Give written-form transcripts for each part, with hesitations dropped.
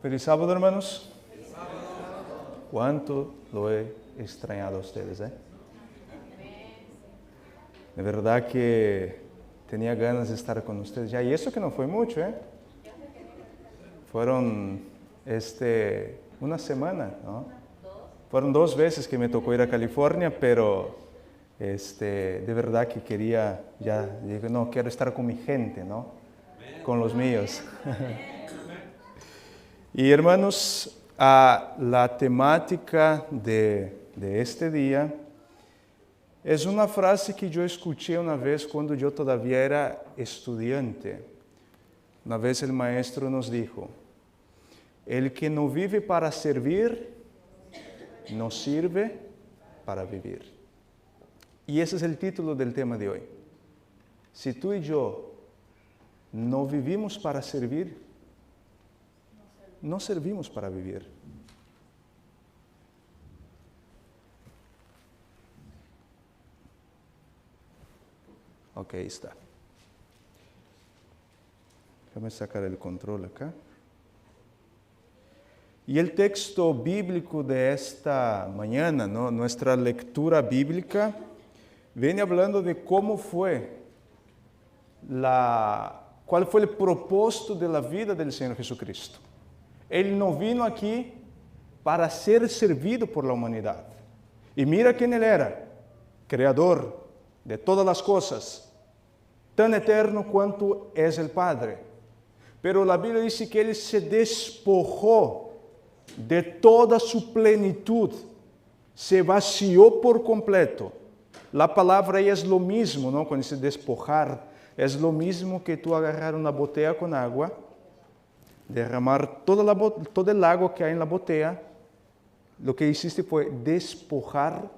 Feliz sábado, hermanos. ¿Cuánto lo he extrañado a ustedes, eh? De verdad que tenía ganas de estar con ustedes ya. Y eso que no fue mucho, ¿eh? Fueron una semana, ¿no? Fueron 2 veces que me tocó ir a California, pero de verdad que quería, ya digo, no, quiero estar con mi gente, ¿no? Con los míos. Y hermanos, la temática de este día es una frase que yo escuché una vez cuando yo todavía era estudiante. Una vez el maestro nos dijo: el que no vive para servir, no sirve para vivir. Y ese es el título del tema de hoy. Si tú y yo no vivimos para servir, no servimos para vivir. Ok, está. Déjame sacar el control acá. Y el texto bíblico de esta mañana, ¿no? Nuestra lectura bíblica, viene hablando de cómo fue cuál fue el propósito de la vida del Señor Jesucristo. Él no vino aquí para ser servido por la humanidad. Y mira quién Él era: creador de todas las cosas, tan eterno cuanto es el Padre. Pero la Biblia dice que Él se despojó de toda su plenitud, se vació por completo. La palabra ahí es lo mismo, ¿no? Cuando dice despojar, es lo mismo que tú agarrar una botella con agua, derramar todo el agua que hay en la botella. Lo que hiciste fue despojar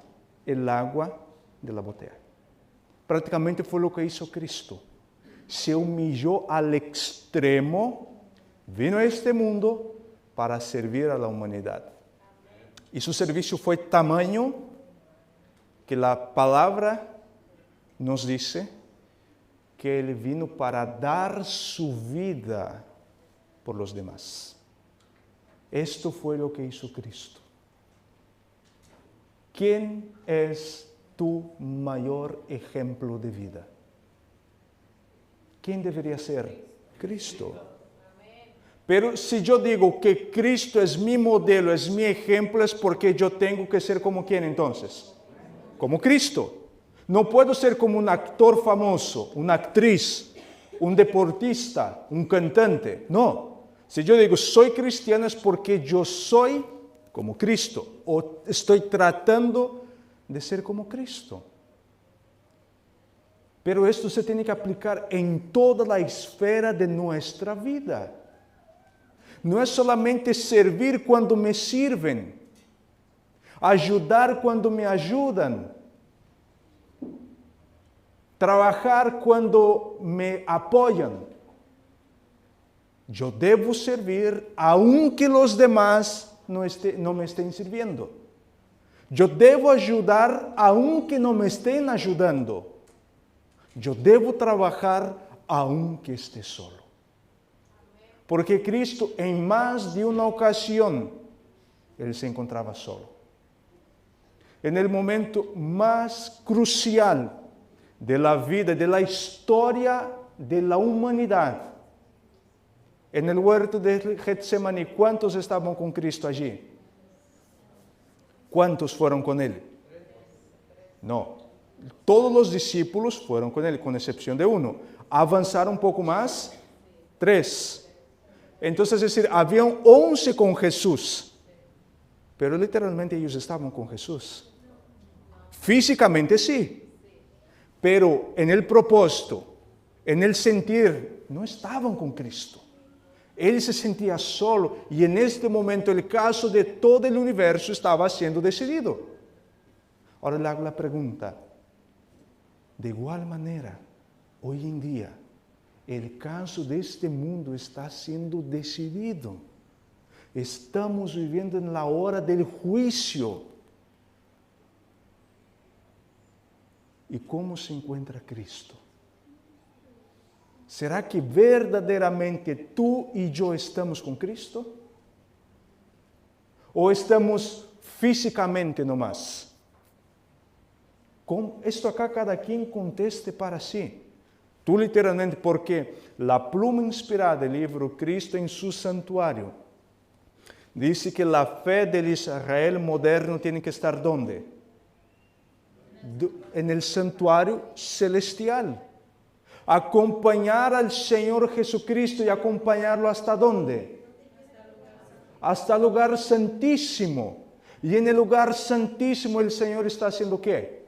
el agua de la botella. Prácticamente fue lo que hizo Cristo. Se humilló al extremo, vino a este mundo para servir a la humanidad. Y su servicio fue tamaño que la palabra nos dice que Él vino para dar su vida por los demás. Esto fue lo que hizo Cristo. ¿Quién es tu mayor ejemplo de vida? ¿Quién debería ser? Cristo. Pero si yo digo que Cristo es mi modelo, es mi ejemplo, es porque yo tengo que ser como ¿quién entonces? Como Cristo. No puedo ser como un actor famoso, una actriz, un deportista, un cantante. No. Si yo digo soy cristiano es porque yo soy como Cristo o estoy tratando de ser como Cristo. Pero esto se tiene que aplicar en toda la esfera de nuestra vida. No es solamente servir cuando me sirven, ayudar cuando me ayudan, trabajar cuando me apoyan. Yo debo servir aunque los demás no me estén sirviendo. Yo debo ayudar aunque no me estén ayudando. Yo debo trabajar aunque esté solo. Porque Cristo en más de una ocasión, Él se encontraba solo. En el momento más crucial de la vida, de la historia de la humanidad, en el huerto de Getsemaní, ¿cuántos estaban con Cristo allí? ¿Cuántos fueron con Él? No. Todos los discípulos fueron con Él, con excepción de uno. Avanzaron un poco más, 3. Entonces, es decir, habían 11 con Jesús. Pero literalmente ellos estaban con Jesús. Físicamente sí. Pero en el propósito, en el sentir, no estaban con Cristo. Él se sentía solo y en este momento el caso de todo el universo estaba siendo decidido. Ahora le hago la pregunta. De igual manera, hoy en día, el caso de este mundo está siendo decidido. Estamos viviendo en la hora del juicio. ¿Y cómo se encuentra Cristo? ¿Será que verdaderamente tú y yo estamos con Cristo? ¿O estamos físicamente nomás? Esto acá cada quien conteste para sí. Tú literalmente, porque la pluma inspirada del libro Cristo en su santuario dice que la fe del Israel moderno tiene que estar ¿dónde? En el santuario celestial. Acompañar al Señor Jesucristo y acompañarlo ¿hasta dónde? Hasta el lugar santísimo. Y en el lugar santísimo el Señor está haciendo ¿qué?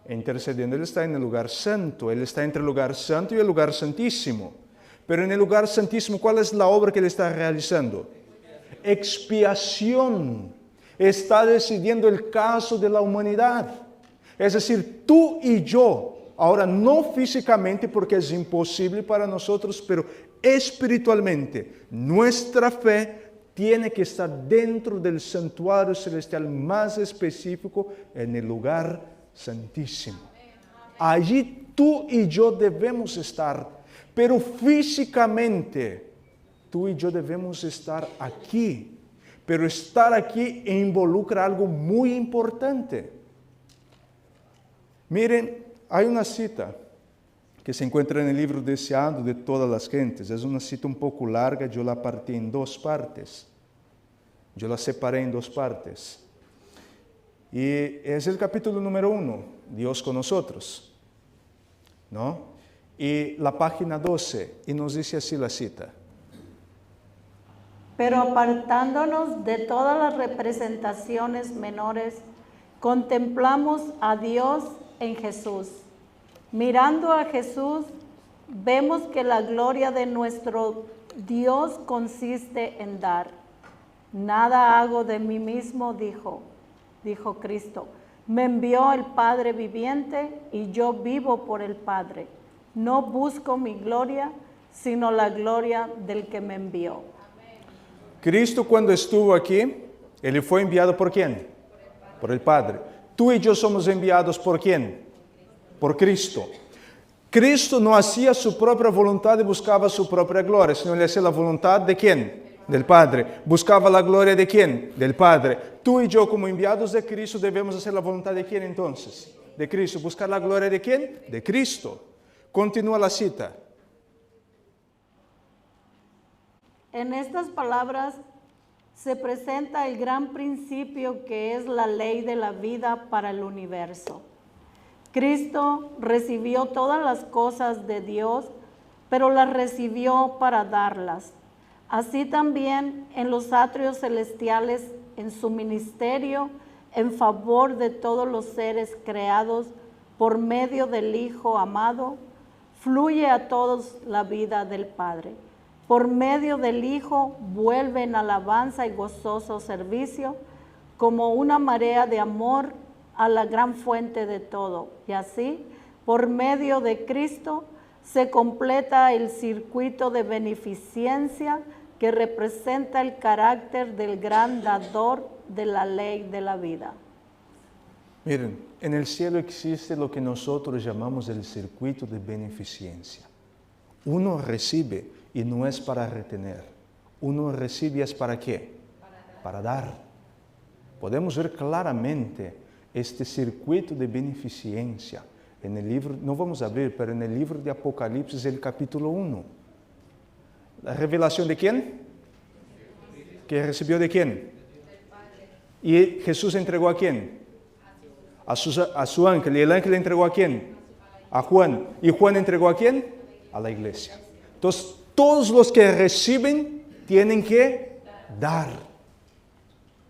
Intercediendo. Él está en el lugar santo. Él está entre el lugar santo y el lugar santísimo. Pero en el lugar santísimo, ¿cuál es la obra que Él está realizando? Expiación. Está decidiendo el caso de la humanidad. Es decir, tú y yo, ahora no físicamente porque es imposible para nosotros, pero espiritualmente, nuestra fe tiene que estar dentro del santuario celestial más específico, en el lugar santísimo. Allí tú y yo debemos estar, pero físicamente tú y yo debemos estar aquí. Pero estar aquí involucra algo muy importante. Miren, hay una cita que se encuentra en el libro Deseado de todas las gentes. Es una cita un poco larga, yo la partí en dos partes. Yo la separé en dos partes. Y es el capítulo número 1, Dios con nosotros, ¿no? Y la página 12, y nos dice así la cita. Pero apartándonos de todas las representaciones menores, contemplamos a Dios en Jesús. Mirando a Jesús, vemos que la gloria de nuestro Dios consiste en dar. Nada hago de mí mismo, dijo Cristo. Me envió el Padre viviente y yo vivo por el Padre. No busco mi gloria, sino la gloria del que me envió. Cristo cuando estuvo aquí, Él fue enviado ¿por quién? Por el Padre. Tú y yo somos enviados ¿por quién? Por Cristo. Cristo no hacía su propia voluntad y buscaba su propia gloria, sino Él hacía la voluntad ¿de quién? Del Padre. Buscaba la gloria ¿de quién? Del Padre. Tú y yo como enviados de Cristo debemos hacer la voluntad ¿de quién entonces? De Cristo. ¿Buscar la gloria de quién? De Cristo. Continúa la cita. En estas palabras se presenta el gran principio que es la ley de la vida para el universo. Cristo recibió todas las cosas de Dios, pero las recibió para darlas. Así también en los atrios celestiales, en su ministerio, en favor de todos los seres creados por medio del Hijo amado, fluye a todos la vida del Padre. Por medio del Hijo vuelve en alabanza y gozoso servicio, como una marea de amor a la gran fuente de todo. Y así, por medio de Cristo, se completa el circuito de beneficencia que representa el carácter del gran dador de la ley de la vida. Miren, en el cielo existe lo que nosotros llamamos el circuito de beneficencia. Uno recibe y no es para retener. Uno recibe y es para qué? Para dar. Podemos ver claramente este circuito de beneficencia en el libro, no vamos a abrir, pero en el libro de Apocalipsis, el capítulo 1. ¿La revelación de quién? ¿Que recibió de quién? ¿Y Jesús entregó a quién? A su ángel. ¿Y el ángel entregó a quién? A Juan. ¿Y Juan entregó a quién? A la iglesia. Entonces, todos los que reciben tienen que dar.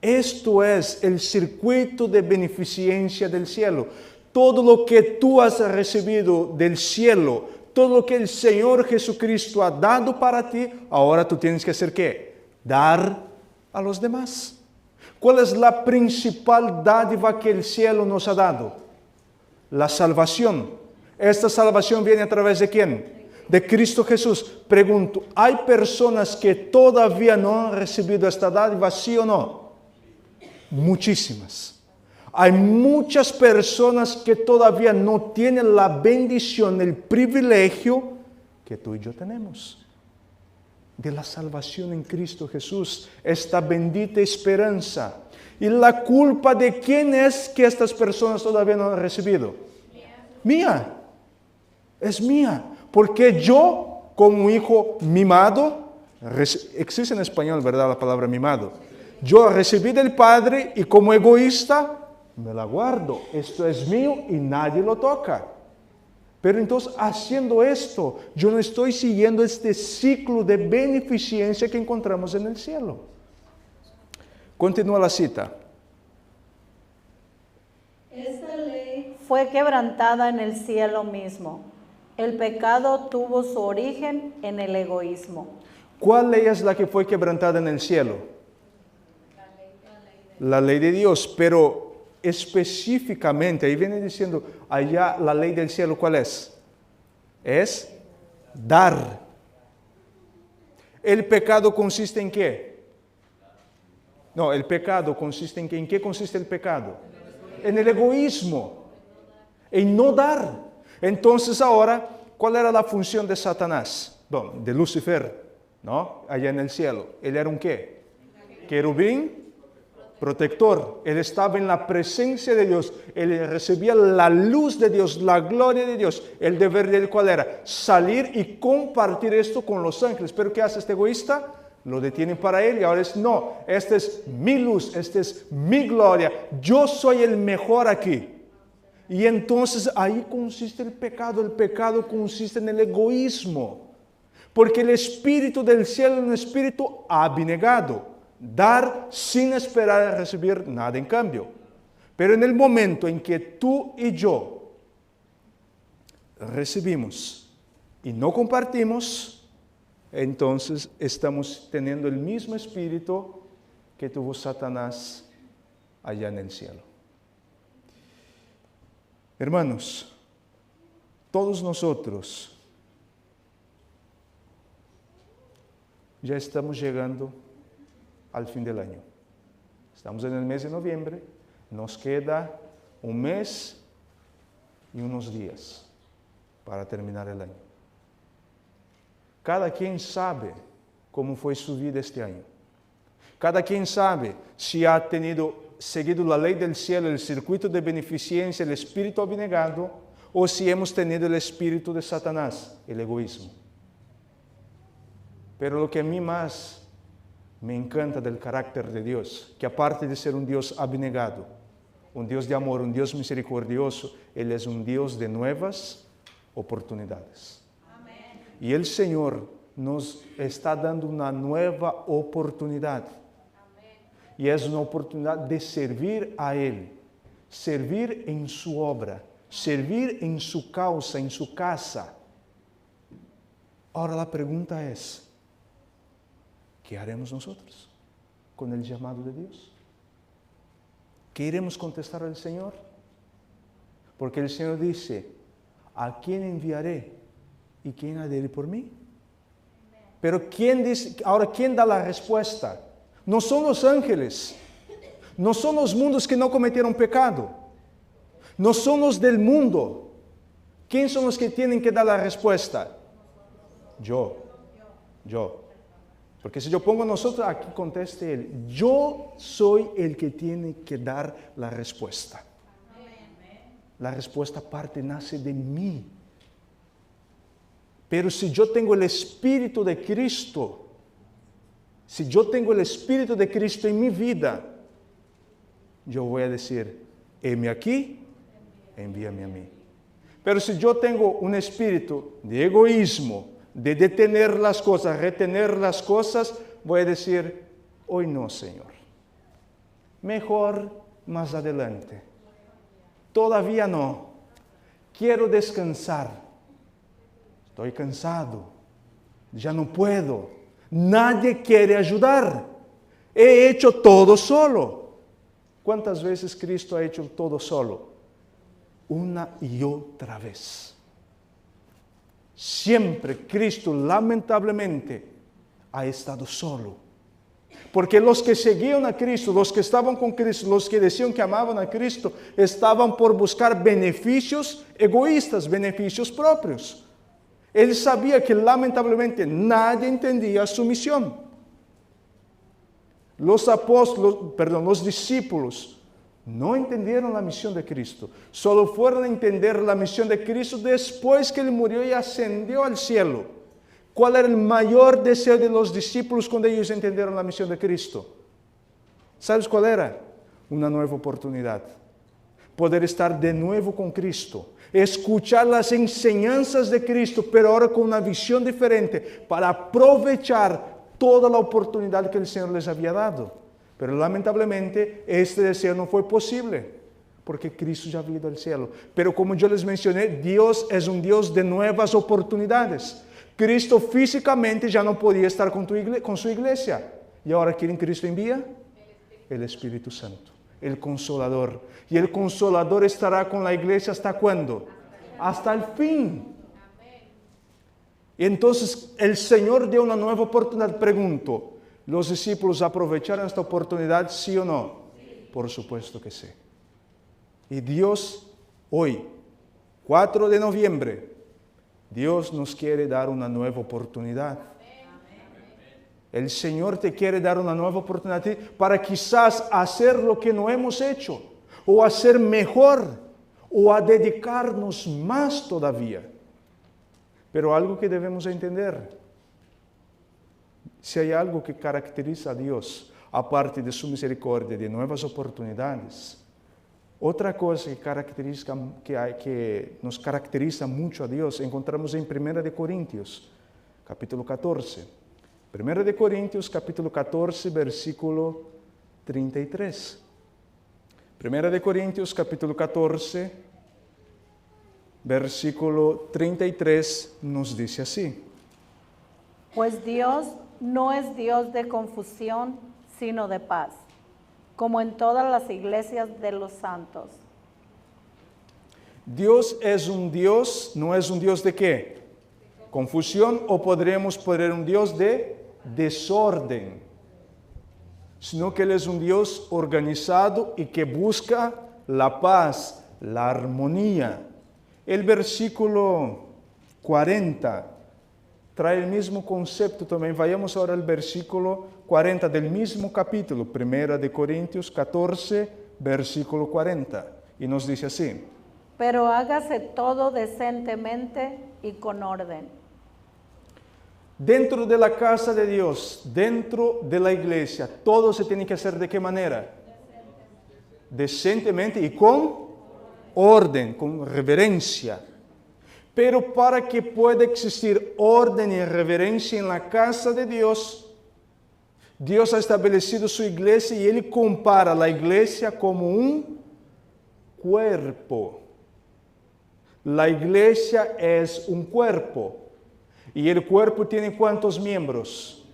Esto es el circuito de beneficencia del cielo. Todo lo que tú has recibido del cielo, todo lo que el Señor Jesucristo ha dado para ti, ahora tú tienes que hacer ¿qué? Dar a los demás. ¿Cuál es la principal dádiva que el cielo nos ha dado? La salvación. Esta salvación viene a través de ¿quién? De Cristo Jesús. Pregunto, ¿hay personas que todavía no han recibido esta dádiva, sí o no? Muchísimas. Hay muchas personas que todavía no tienen la bendición, el privilegio que tú y yo tenemos. de la salvación en Cristo Jesús, esta bendita esperanza. ¿Y la culpa de quién es que estas personas todavía no han recibido? Mía. Es mía. Porque yo, como hijo mimado, existe en español, ¿verdad? La palabra mimado. Yo recibí del Padre y como egoísta me la guardo. Esto es mío y nadie lo toca. Pero entonces, haciendo esto, yo no estoy siguiendo este ciclo de beneficencia que encontramos en el cielo. Continúa la cita. Esta ley fue quebrantada en el cielo mismo. El pecado tuvo su origen en el egoísmo. ¿Cuál ley es la que fue quebrantada en el cielo? La ley de Dios, pero específicamente, ahí viene diciendo, allá la ley del cielo, ¿cuál es? Es dar. ¿El pecado consiste en qué? No, el pecado consiste en qué. ¿En qué consiste el pecado? En el egoísmo, en no dar. Entonces ahora, ¿cuál era la función de Satanás? Bueno, de Lucifer, ¿no? Allá en el cielo. ¿Él era un qué? Querubín protector. Él estaba en la presencia de Dios. Él recibía la luz de Dios, la gloria de Dios. El deber de él, ¿cuál era? Salir y compartir esto con los ángeles. ¿Pero qué hace este egoísta? Lo detienen para él y ahora es, no, esta es mi luz, esta es mi gloria. Yo soy el mejor aquí. Y entonces ahí consiste el pecado. El pecado consiste en el egoísmo. Porque el espíritu del cielo es un espíritu abnegado. Dar sin esperar recibir nada en cambio. Pero en el momento en que tú y yo recibimos y no compartimos, entonces estamos teniendo el mismo espíritu que tuvo Satanás allá en el cielo. Hermanos, todos nosotros ya estamos llegando al fin del año. Estamos en el mes de noviembre, nos queda un mes y unos días para terminar el año. Cada quien sabe cómo fue su vida este año. Cada quien sabe si ha seguido la ley del cielo, el circuito de beneficencia, el espíritu abnegado, o si hemos tenido el espíritu de Satanás, el egoísmo. Pero lo que a mí más me encanta del carácter de Dios, que aparte de ser un Dios abnegado, un Dios de amor, un Dios misericordioso, Él es un Dios de nuevas oportunidades. Amén. Y el Señor nos está dando una nueva oportunidad. Amén. Y es una oportunidad de servir a Él, servir en su obra, servir en su causa, en su casa. Ahora la pregunta es, ¿qué haremos nosotros con el llamado de Dios? ¿Qué iremos contestar al Señor? Porque el Señor dice, ¿a quién enviaré? ¿Y quién ha de ir por mí? Pero ¿quién dice? Ahora, ¿quién da la respuesta? No son los ángeles, no son los mundos que no cometieron pecado, no son los del mundo. ¿Quién son los que tienen que dar la respuesta? Yo. Porque si yo pongo nosotros, aquí conteste él. Yo soy el que tiene que dar la respuesta. La respuesta nace de mí. Pero si yo tengo el Espíritu de Cristo, si yo tengo el Espíritu de Cristo en mi vida, yo voy a decir, heme aquí, envíame a mí. Pero si yo tengo un espíritu de egoísmo, de detener las cosas, retener las cosas, voy a decir, hoy no, Señor. Mejor más adelante. Todavía no. Quiero descansar. Estoy cansado. Ya no puedo. Nadie quiere ayudar. He hecho todo solo. ¿Cuántas veces Cristo ha hecho todo solo? Una y otra vez. Siempre Cristo, lamentablemente, ha estado solo. Porque los que seguían a Cristo, los que estaban con Cristo, los que decían que amaban a Cristo, estaban por buscar beneficios egoístas, beneficios propios. Él sabía que lamentablemente nadie entendía su misión. Los discípulos no entendieron la misión de Cristo. Solo fueron a entender la misión de Cristo después que Él murió y ascendió al cielo. ¿Cuál era el mayor deseo de los discípulos cuando ellos entendieron la misión de Cristo? ¿Sabes cuál era? Una nueva oportunidad. Poder estar de nuevo con Cristo. Escuchar las enseñanzas de Cristo, pero ahora con una visión diferente, para aprovechar toda la oportunidad que el Señor les había dado. Pero lamentablemente este deseo no fue posible, porque Cristo ya había ido al cielo. Pero como yo les mencioné, Dios es un Dios de nuevas oportunidades. Cristo físicamente ya no podía estar con su iglesia. ¿Y ahora quién Cristo envía? El Espíritu Santo, el Consolador. Y el Consolador estará con la iglesia ¿hasta cuándo? Hasta el fin. Y entonces el Señor dio una nueva oportunidad. Pregunto, ¿los discípulos aprovecharon esta oportunidad, sí o no? Sí. Por supuesto que sí. Y Dios, hoy, 4 de noviembre, Dios nos quiere dar una nueva oportunidad. El Señor te quiere dar una nueva oportunidad para quizás hacer lo que no hemos hecho, o hacer mejor, o a dedicarnos más todavía. Pero algo que debemos entender, si hay algo que caracteriza a Dios, aparte de su misericordia, de nuevas oportunidades, otra cosa que nos caracteriza mucho a Dios, encontramos en 1 Corintios, capítulo 14. 1 Corintios, capítulo 14, versículo 33. 1 Corintios, capítulo 14, versículo 33, nos dice así. Pues Dios no es Dios de confusión, sino de paz, como en todas las iglesias de los santos. Dios es un Dios, ¿no es un Dios de qué? Confusión, o podríamos poner un Dios de desorden, sino que Él es un Dios organizado y que busca la paz, la armonía. El versículo 40 trae el mismo concepto también. Vayamos ahora al versículo 40 del mismo capítulo, 1 Corintios 14, versículo 40. Y nos dice así. Pero hágase todo decentemente y con orden. Dentro de la casa de Dios, dentro de la iglesia, todo se tiene que hacer ¿de qué manera? Decentemente y con orden, con reverencia. Pero para que pueda existir orden y reverencia en la casa de Dios, Dios ha establecido su iglesia y Él compara la iglesia como un cuerpo. La iglesia es un cuerpo. ¿Y el cuerpo tiene cuántos miembros?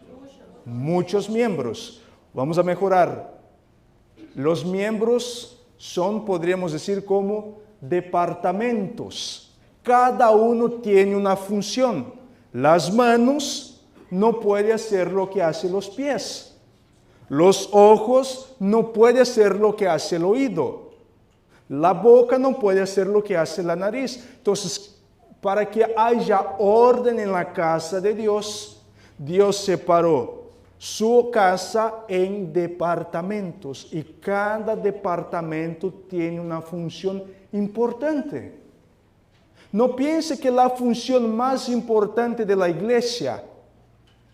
Muchos miembros. Vamos a mejorar. Los miembros son, podríamos decir, como departamentos. Cada uno tiene una función. Las manos no pueden hacer lo que hacen los pies. Los ojos no pueden hacer lo que hace el oído. La boca no puede hacer lo que hace la nariz. Entonces, para que haya orden en la casa de Dios, Dios separó su casa en departamentos y cada departamento tiene una función importante. No piense que la función más importante de la iglesia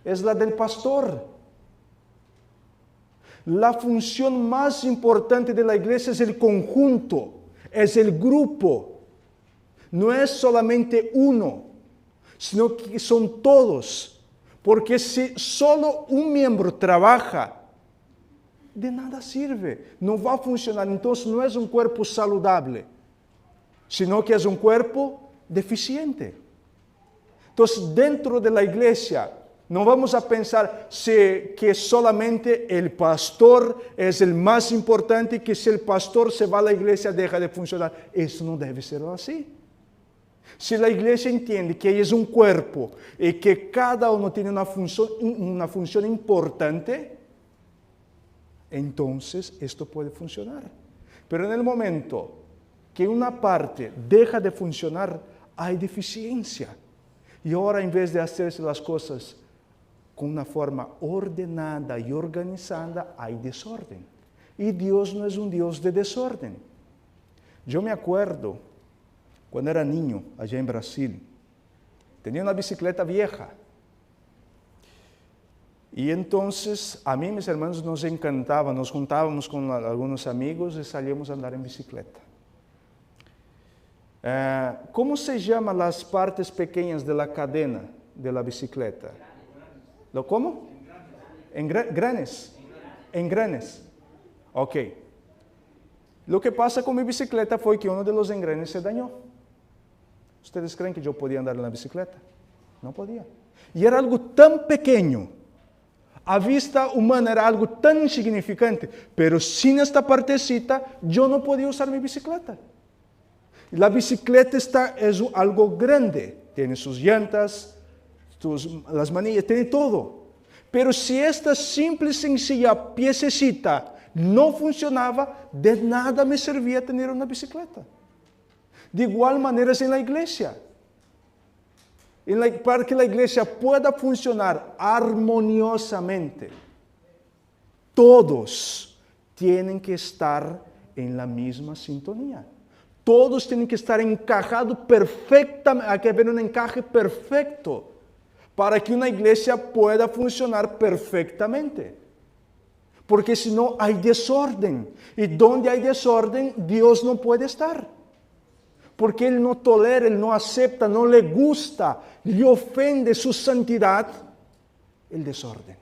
es la del pastor. La función más importante de la iglesia es el conjunto, es el grupo. No es solamente uno, sino que son todos. Porque si solo un miembro trabaja, de nada sirve, no va a funcionar. Entonces no es un cuerpo saludable, sino que es un cuerpo deficiente. Entonces dentro de la iglesia no vamos a pensar que solamente el pastor es el más importante y que si el pastor se va a la iglesia deja de funcionar. Eso no debe ser así. Si la iglesia entiende que ella es un cuerpo y que cada uno tiene una función importante, entonces esto puede funcionar. Pero en el momento que una parte deja de funcionar, hay deficiencia. Y ahora en vez de hacerse las cosas con una forma ordenada y organizada, hay desorden. Y Dios no es un Dios de desorden. Yo me acuerdo, cuando era niño, allá en Brasil, tenía una bicicleta vieja. Y entonces a mí y mis hermanos nos encantaba, nos juntábamos con algunos amigos y salíamos a andar en bicicleta. ¿Cómo se llaman las partes pequeñas de la cadena de la bicicleta? ¿Lo cómo? Engranes. Engranes. Ok. Lo que pasa con mi bicicleta fue que uno de los engranes se dañó. ¿Ustedes creen que yo podía andar en la bicicleta? No podía. Y era algo tan pequeño. A vista humana era algo tan insignificante, pero sin esta partecita yo no podía usar mi bicicleta. La bicicleta es algo grande, tiene sus llantas, las manillas, tiene todo. Pero si esta simple y sencilla piececita no funcionaba, de nada me servía tener una bicicleta. De igual manera es en la iglesia. Para que la iglesia pueda funcionar armoniosamente, todos tienen que estar en la misma sintonía. Todos tienen que estar encajados perfectamente, hay que haber un encaje perfecto para que una iglesia pueda funcionar perfectamente. Porque si no hay desorden, y donde hay desorden, Dios no puede estar. Porque Él no tolera, Él no acepta, no le gusta, le ofende su santidad, el desorden.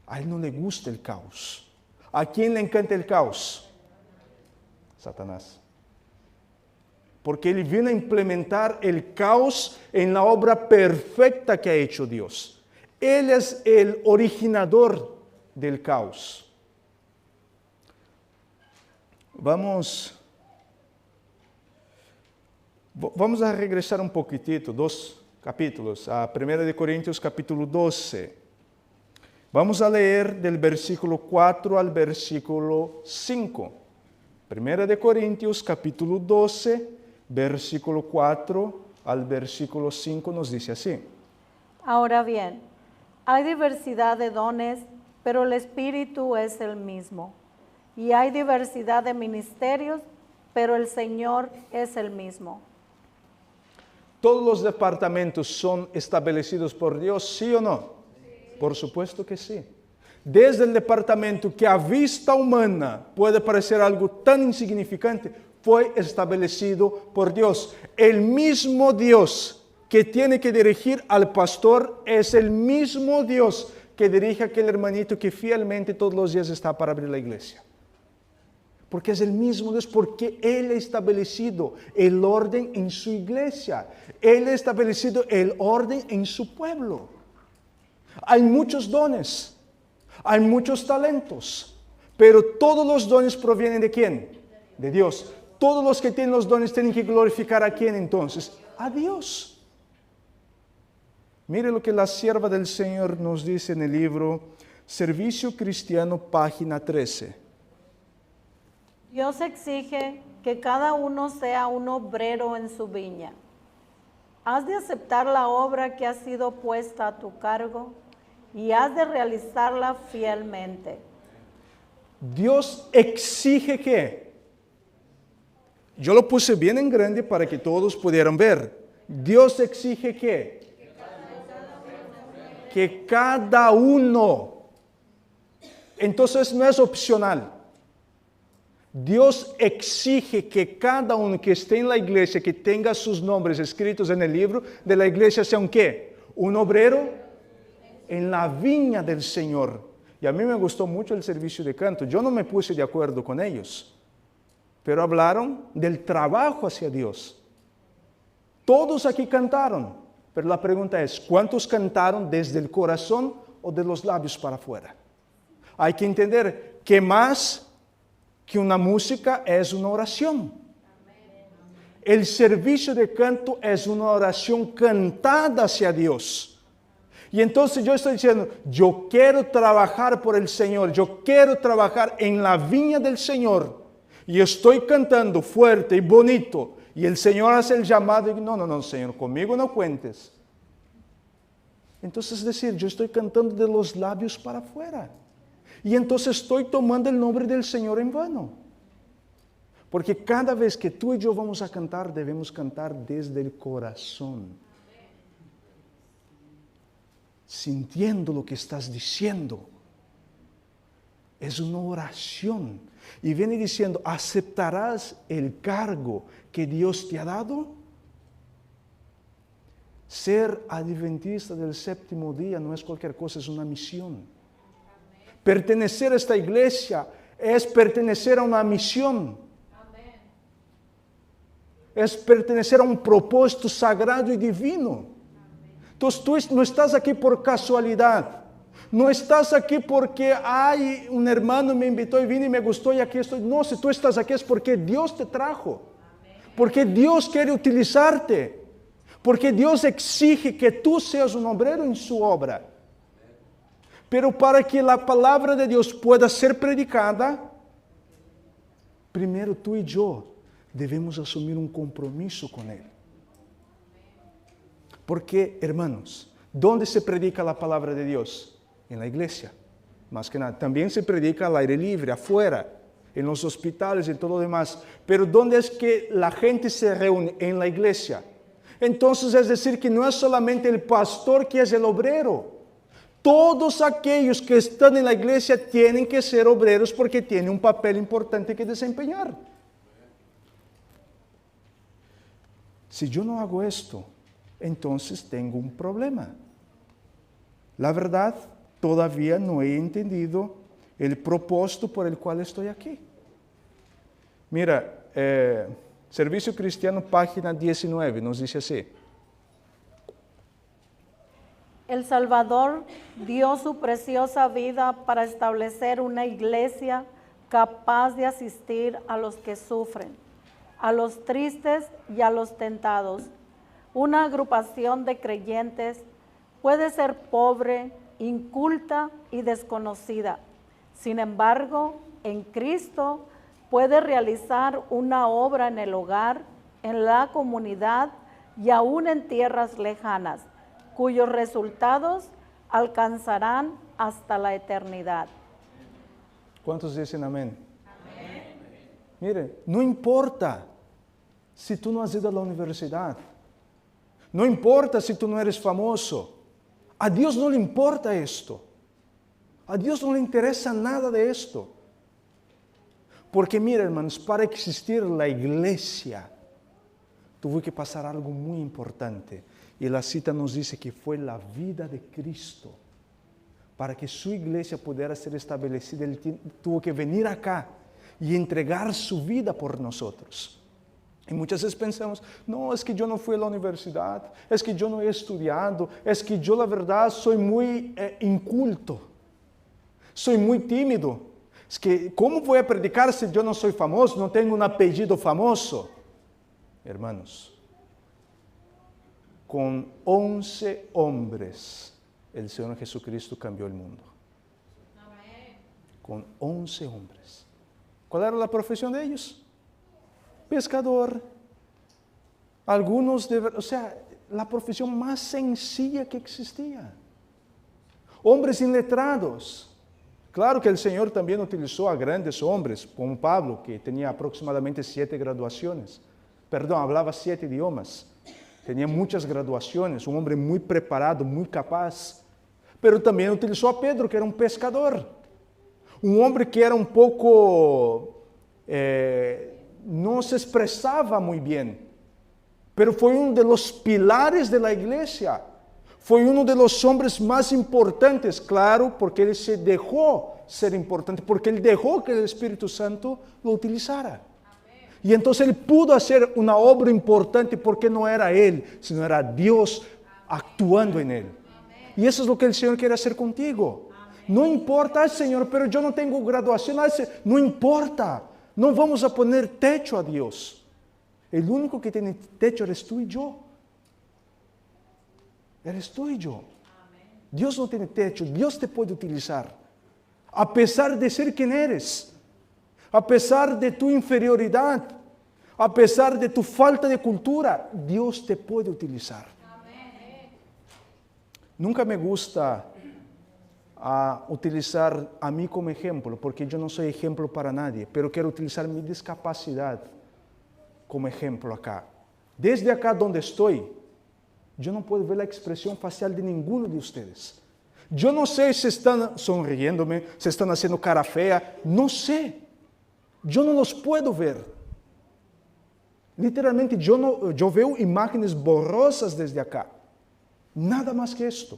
A Él no le gusta el caos. ¿A quién le encanta el caos? Satanás. Porque Él viene a implementar el caos en la obra perfecta que ha hecho Dios. Él es el originador del caos. Vamos a regresar un poquitito, 2 capítulos, a 1 Corintios capítulo 12. Vamos a leer del versículo 4 al versículo 5. 1 Corintios capítulo 12, versículo 4 al versículo 5 nos dice así. Ahora bien, hay diversidad de dones, pero el Espíritu es el mismo. Y hay diversidad de ministerios, pero el Señor es el mismo. ¿Todos los departamentos son establecidos por Dios, sí o no? Sí. Por supuesto que sí. Desde el departamento que a vista humana puede parecer algo tan insignificante, fue establecido por Dios. El mismo Dios que tiene que dirigir al pastor es el mismo Dios que dirige a aquel hermanito que fielmente todos los días está para abrir la iglesia. Porque es el mismo Dios, porque Él ha establecido el orden en su iglesia. Él ha establecido el orden en su pueblo. Hay muchos dones, hay muchos talentos, pero todos los dones provienen ¿de quién? De Dios. Todos los que tienen los dones tienen que glorificar ¿a quién entonces? A Dios. Mire lo que la sierva del Señor nos dice en el libro Servicio Cristiano, página 13. Dios exige que cada uno sea un obrero en su viña. Has de aceptar la obra que ha sido puesta a tu cargo y has de realizarla fielmente. Dios exige que, yo lo puse bien en grande para que todos pudieran ver. Dios exige que cada uno, entonces no es opcional. Dios exige que cada uno que esté en la iglesia, que tenga sus nombres escritos en el libro de la iglesia, sea un ¿qué? Un obrero en la viña del Señor. Y a mí me gustó mucho el servicio de canto. Yo no me puse de acuerdo con ellos, pero hablaron del trabajo hacia Dios. Todos aquí cantaron, pero la pregunta es, ¿cuántos cantaron desde el corazón o de los labios para afuera? Hay que entender que más que una música es una oración. El servicio de canto es una oración cantada hacia Dios. Y entonces yo estoy diciendo, yo quiero trabajar por el Señor, yo quiero trabajar en la viña del Señor. Y estoy cantando fuerte y bonito Y el Señor hace el llamado y no, Señor, conmigo no cuentes. Entonces, es decir, yo estoy cantando de los labios para afuera. Y entonces estoy tomando el nombre del Señor en vano. Porque cada vez que tú y yo vamos a cantar, debemos cantar desde el corazón. Sintiendo lo que estás diciendo. Es una oración. Y viene diciendo, ¿aceptarás el cargo que Dios te ha dado? Ser adventista del séptimo día no es cualquier cosa, es una misión. Pertenecer a esta iglesia es pertenecer a una misión. Es pertenecer a un propósito sagrado y divino. Entonces tú no estás aquí por casualidad. No estás aquí porque hay un hermano me invitó y vine y me gustó y aquí estoy. No, si tú estás aquí es porque Dios te trajo. Porque Dios quiere utilizarte. Porque Dios exige que tú seas un obrero en su obra. Pero para que la palabra de Dios pueda ser predicada, primero tú y yo debemos asumir un compromiso con Él. Porque, hermanos, ¿dónde se predica la palabra de Dios? En la iglesia, más que nada. También se predica al aire libre, afuera, en los hospitales y todo lo demás. Pero ¿dónde es que la gente se reúne? En la iglesia. Entonces es decir que no es solamente el pastor que es el obrero. Todos aquellos que están en la iglesia tienen que ser obreros porque tienen un papel importante que desempeñar. Si yo no hago esto, entonces tengo un problema. La verdad, todavía no he entendido el propósito por el cual estoy aquí. Mira, Servicio Cristiano, página 19, nos dice así. El Salvador dio su preciosa vida para establecer una iglesia capaz de asistir a los que sufren, a los tristes y a los tentados. Una agrupación de creyentes puede ser pobre, inculta y desconocida. Sin embargo, en Cristo puede realizar una obra en el hogar, en la comunidad y aún en tierras lejanas, cuyos resultados alcanzarán hasta la eternidad. ¿Cuántos dicen amén? Amén. Mire, no importa si tú no has ido a la universidad. No importa si tú no eres famoso. A Dios no le importa esto. A Dios no le interesa nada de esto. Porque mira, hermanos, para existir la iglesia, tuvo que pasar algo muy importante. Y la cita nos dice que fue la vida de Cristo. Para que su iglesia pudiera ser establecida, Él tuvo que venir acá y entregar su vida por nosotros. Y muchas veces pensamos, no, es que yo no fui a la universidad, es que yo no he estudiado, es que yo la verdad soy muy inculto, soy muy tímido. Es que, ¿cómo voy a predicar si yo no soy famoso, no tengo un apellido famoso? Hermanos, con 11 hombres, el Señor Jesucristo cambió el mundo. Con 11 hombres. ¿Cuál era la profesión de ellos? Pescador. Algunos, la profesión más sencilla que existía. Hombres iletrados. Claro que el Señor también utilizó a grandes hombres, como Pablo, que tenía aproximadamente 7 graduaciones. Hablaba 7 idiomas. Tenía muchas graduaciones, un hombre muy preparado, muy capaz. Pero también utilizó a Pedro, que era un pescador. Un hombre que era un poco, no se expresaba muy bien. Pero fue uno de los pilares de la iglesia. Fue uno de los hombres más importantes, claro, porque él se dejó ser importante, porque él dejó que el Espíritu Santo lo utilizara. Y entonces él pudo hacer una obra importante porque no era él, sino era Dios actuando en él. Y eso es lo que el Señor quiere hacer contigo. No importa, Señor, pero yo no tengo graduación. No importa, no vamos a poner techo a Dios. El único que tiene techo eres tú y yo. Eres tú y yo. Dios no tiene techo, Dios te puede utilizar. A pesar de ser quien eres. A pesar de tu inferioridad, A pesar de tu falta de cultura, Dios te puede utilizar. Nunca me gusta utilizar a mí como ejemplo, porque yo no soy ejemplo para nadie, pero quiero utilizar mi discapacidad como ejemplo acá. Desde acá donde estoy, yo no puedo ver la expresión facial de ninguno de ustedes. Yo no sé si están sonriéndome, si están haciendo cara fea, no sé. Yo no los puedo ver. Literalmente yo veo imágenes borrosas desde acá. Nada más que esto.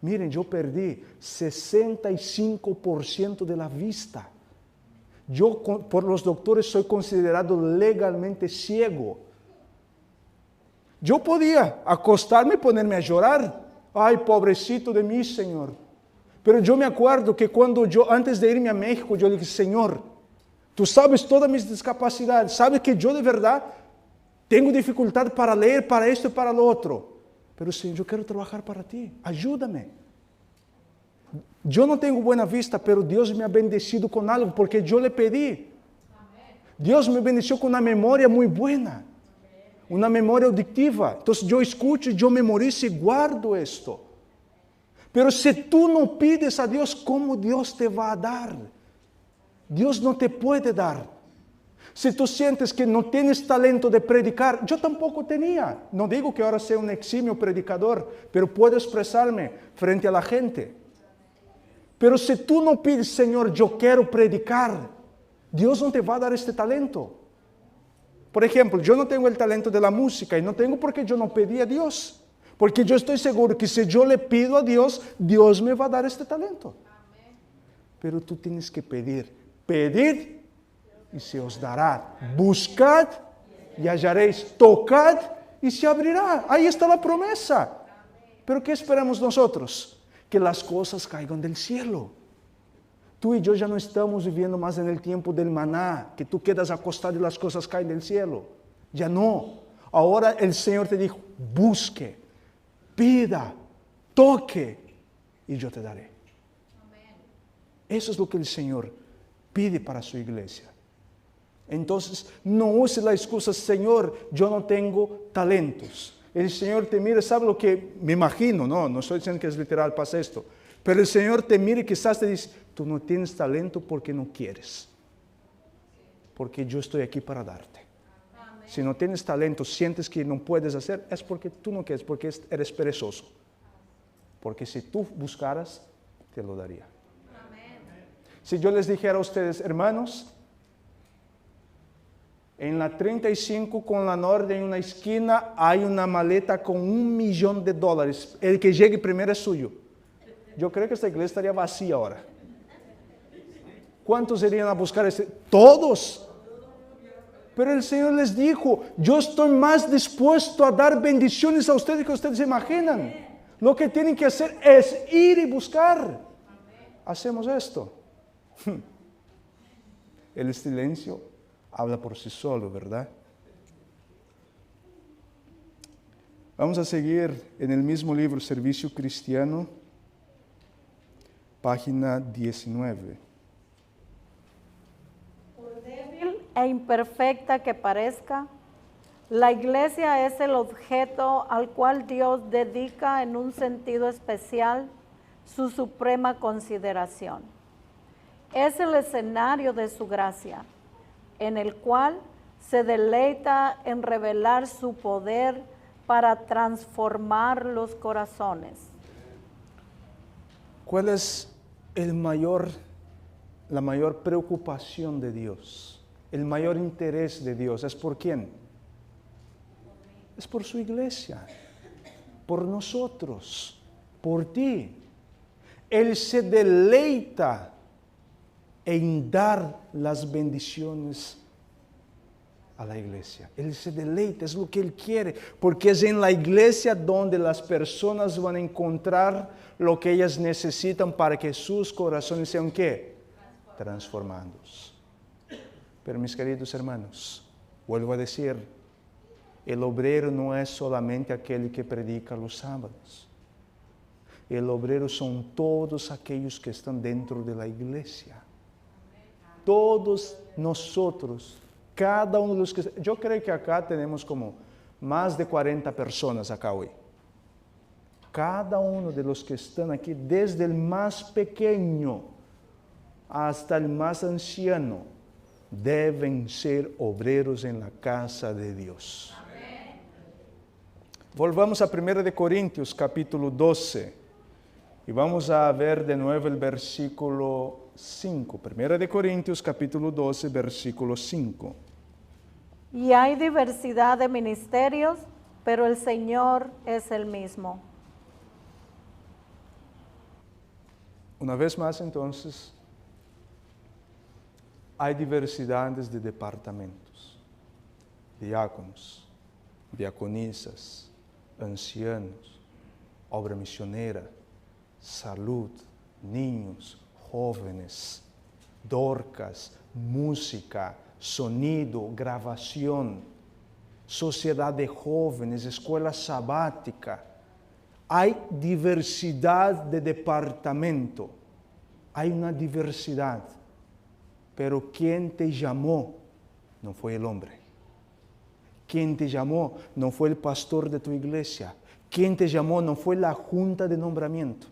Miren, yo perdí 65% de la vista. Yo por los doctores soy considerado legalmente ciego. Yo podía acostarme y ponerme a llorar. Ay, pobrecito de mí, Señor. Pero yo me acuerdo que cuando antes de irme a México, yo le dije, Señor, tú sabes todas mis discapacidades, sabes que yo de verdad tengo dificultad para leer, para esto y para lo otro. Pero Señor, yo quiero trabajar para ti, ayúdame. Yo no tengo buena vista, pero Dios me ha bendecido con algo porque yo le pedí. Dios me bendeció con una memoria muy buena, una memoria auditiva. Entonces yo escucho, yo memorizo y guardo esto. Pero si tú no pides a Dios, ¿cómo Dios te va a dar? Dios no te puede dar. Si tú sientes que no tienes talento de predicar, yo tampoco tenía. No digo que ahora sea un eximio predicador, pero puedo expresarme frente a la gente. Pero si tú no pides, Señor, yo quiero predicar, Dios no te va a dar este talento. Por ejemplo, yo no tengo el talento de la música y no tengo porque yo no pedí a Dios. Porque yo estoy seguro que si yo le pido a Dios, Dios me va a dar este talento. Pero tú tienes que pedir. Pedid y se os dará. Buscad y hallaréis. Tocad y se abrirá. Ahí está la promesa. Pero ¿qué esperamos nosotros? Que las cosas caigan del cielo. Tú y yo ya no estamos viviendo más en el tiempo del maná, que tú quedas acostado y las cosas caen del cielo. Ya no. Ahora el Señor te dijo, busque, pida, toque y yo te daré. Eso es lo que el Señor pide para su iglesia. Entonces, no use la excusa, Señor, yo no tengo talentos. El Señor te mira, ¿sabe lo que me imagino? No estoy diciendo que es literal, pasa esto. Pero el Señor te mira y quizás te dice, tú no tienes talento porque no quieres. Porque yo estoy aquí para darte. Amén. Si no tienes talento, sientes que no puedes hacer, es porque tú no quieres, porque eres perezoso. Porque si tú buscaras, te lo daría. Amén. Si yo les dijera a ustedes, hermanos, en la 35 con la norte, en una esquina, hay una maleta con $1.000.000. El que llegue primero es suyo. Yo creo que esta iglesia estaría vacía ahora. ¿Cuántos irían a buscar este? Todos. Pero el Señor les dijo, yo estoy más dispuesto a dar bendiciones a ustedes que ustedes imaginan. Lo que tienen que hacer es ir y buscar. Hacemos esto. El silencio habla por sí solo, ¿verdad? Vamos a seguir en el mismo libro, Servicio Cristiano, página 19. Por débil e imperfecta que parezca, la iglesia es el objeto al cual Dios dedica en un sentido especial su suprema consideración. Es el escenario de su gracia, en el cual se deleita en revelar su poder para transformar los corazones. ¿Cuál es la mayor preocupación de Dios? El mayor interés de Dios. ¿Es por quién? Es por su iglesia, por nosotros, por ti. Él se deleita en dar las bendiciones a la iglesia. Él se deleita, es lo que Él quiere, porque es en la iglesia donde las personas van a encontrar lo que ellas necesitan para que sus corazones sean ¿qué? Transformados. Pero mis queridos hermanos, vuelvo a decir, el obrero no es solamente aquel que predica los sábados. El obrero son todos aquellos que están dentro de la iglesia. Todos nosotros, cada uno de los que... Yo creo que acá tenemos como más de 40 personas acá hoy. Cada uno de los que están aquí, desde el más pequeño hasta el más anciano, deben ser obreros en la casa de Dios. Amén. Volvamos a 1 Corintios capítulo 12 y vamos a ver de nuevo el versículo 5. 1 Corintios capítulo 12, versículo 5. Y hay diversidad de ministerios, pero el Señor es el mismo. Una vez más, entonces, hay diversidades de departamentos, diáconos, diaconisas, ancianos, obra misionera, salud, niños, jóvenes, Dorcas, música, sonido, grabación, sociedad de jóvenes, escuela sabática. Hay diversidad de departamento, hay una diversidad, pero quien te llamó no fue el hombre. Quien te llamó no fue el pastor de tu iglesia. Quien te llamó no fue la junta de nombramiento.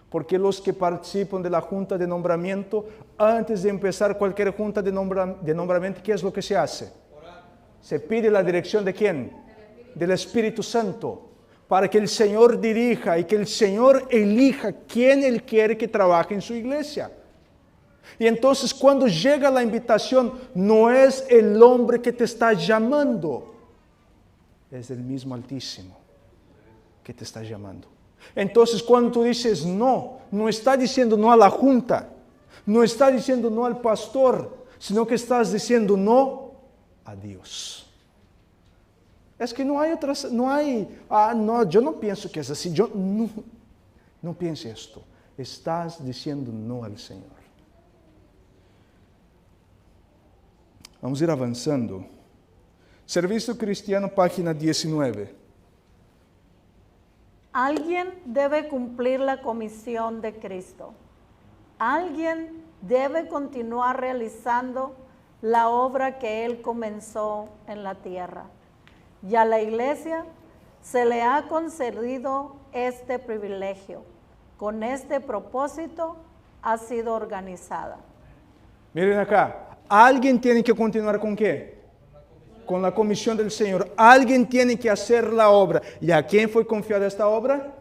Porque los que participan de la junta de nombramiento, antes de empezar cualquier junta de nombramiento, ¿qué es lo que se hace? Se pide la dirección ¿de quién? Del Espíritu Santo. Para que el Señor dirija y que el Señor elija quién Él quiere que trabaje en su iglesia. Y entonces cuando llega la invitación, no es el hombre que te está llamando, es el mismo Altísimo que te está llamando. Entonces cuando tú dices no, no está diciendo no a la junta, no está diciendo no al pastor, sino que estás diciendo no a Dios. Es que no hay otras, no, yo no pienso que es así, yo no piense esto. Estás diciendo no al Señor. Vamos a ir avanzando. Servicio Cristiano, página 19. Alguien debe cumplir la comisión de Cristo. Alguien debe continuar realizando la obra que Él comenzó en la tierra. Y a la iglesia se le ha concedido este privilegio. Con este propósito ha sido organizada. Miren acá, alguien tiene que continuar ¿con qué? Con la comisión del Señor. Alguien tiene que hacer la obra. ¿Y a quién fue confiada esta obra?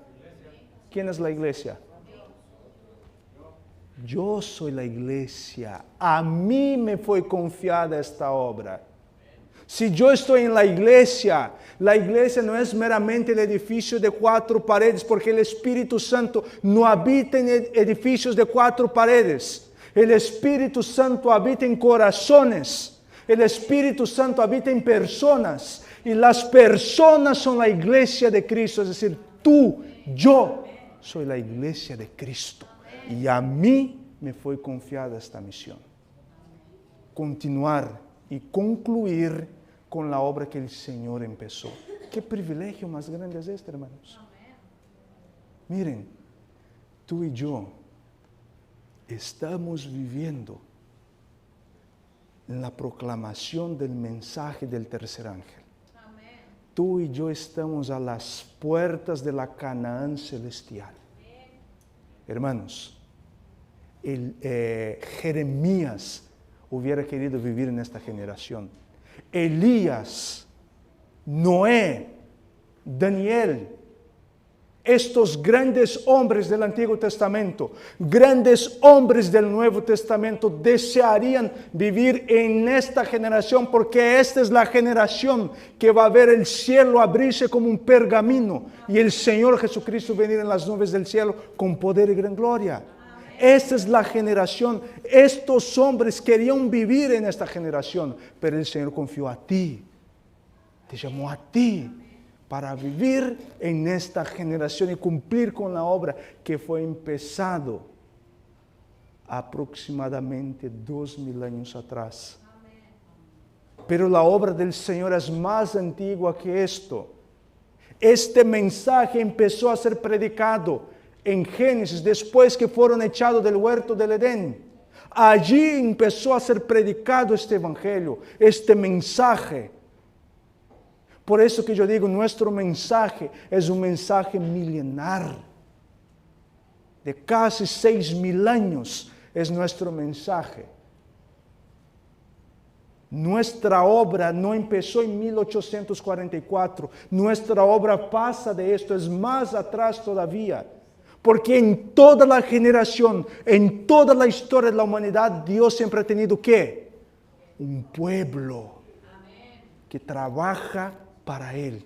¿Quién es la iglesia? Yo soy la iglesia. A mí me fue confiada esta obra. Si yo estoy en la iglesia no es meramente el edificio de 4 paredes, porque el Espíritu Santo no habita en edificios de 4 paredes. El Espíritu Santo habita en corazones. El Espíritu Santo habita en personas. Y las personas son la iglesia de Cristo. Es decir, tú, yo, soy la iglesia de Cristo. Y a mí me fue confiada esta misión. Continuar y concluir con la obra que el Señor empezó. ¿Qué privilegio más grande es este, hermanos? Miren, tú y yo estamos viviendo en la proclamación del mensaje del tercer ángel. Amén. Tú y yo estamos a las puertas de la Canaán celestial. Amén. Hermanos, Jeremías hubiera querido vivir en esta generación. Elías, Noé, Daniel, estos grandes hombres del Antiguo Testamento, grandes hombres del Nuevo Testamento, desearían vivir en esta generación, porque esta es la generación que va a ver el cielo abrirse como un pergamino y el Señor Jesucristo venir en las nubes del cielo con poder y gran gloria. Esta es la generación. Estos hombres querían vivir en esta generación, pero el Señor confió a ti, te llamó a ti para vivir en esta generación y cumplir con la obra que fue empezado aproximadamente 2000 años atrás. Pero la obra del Señor es más antigua que esto. Este mensaje empezó a ser predicado en Génesis, después que fueron echados del huerto del Edén. Allí empezó a ser predicado este evangelio, este mensaje. Por eso que yo digo, nuestro mensaje es un mensaje milenar. De casi 6.000 años es nuestro mensaje. Nuestra obra no empezó en 1844. Nuestra obra pasa de esto, es más atrás todavía. Porque en toda la generación, en toda la historia de la humanidad, Dios siempre ha tenido ¿qué? Un pueblo que trabaja para Él.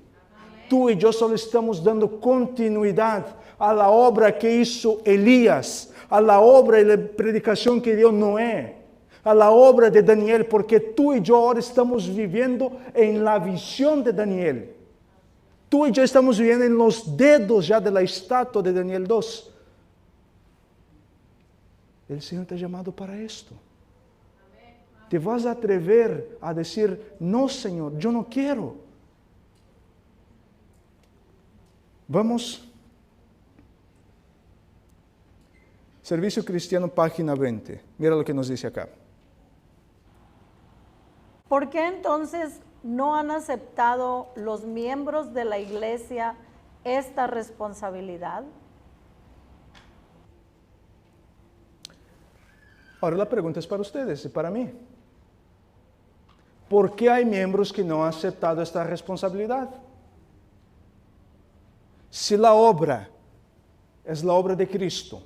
Tú y yo solo estamos dando continuidad a la obra que hizo Elías, a la obra y la predicación que dio Noé, a la obra de Daniel, porque tú y yo ahora estamos viviendo en la visión de Daniel. Tú y yo estamos viviendo en los dedos ya de la estatua de Daniel 2. El Señor te ha llamado para esto. ¿Te vas a atrever a decir, no, Señor, yo no quiero? Vamos. Servicio Cristiano, página 20. Mira lo que nos dice acá. ¿Por qué entonces no han aceptado los miembros de la iglesia esta responsabilidad? Ahora la pregunta es para ustedes y para mí. ¿Por qué hay miembros que no han aceptado esta responsabilidad? Si la obra es la obra de Cristo,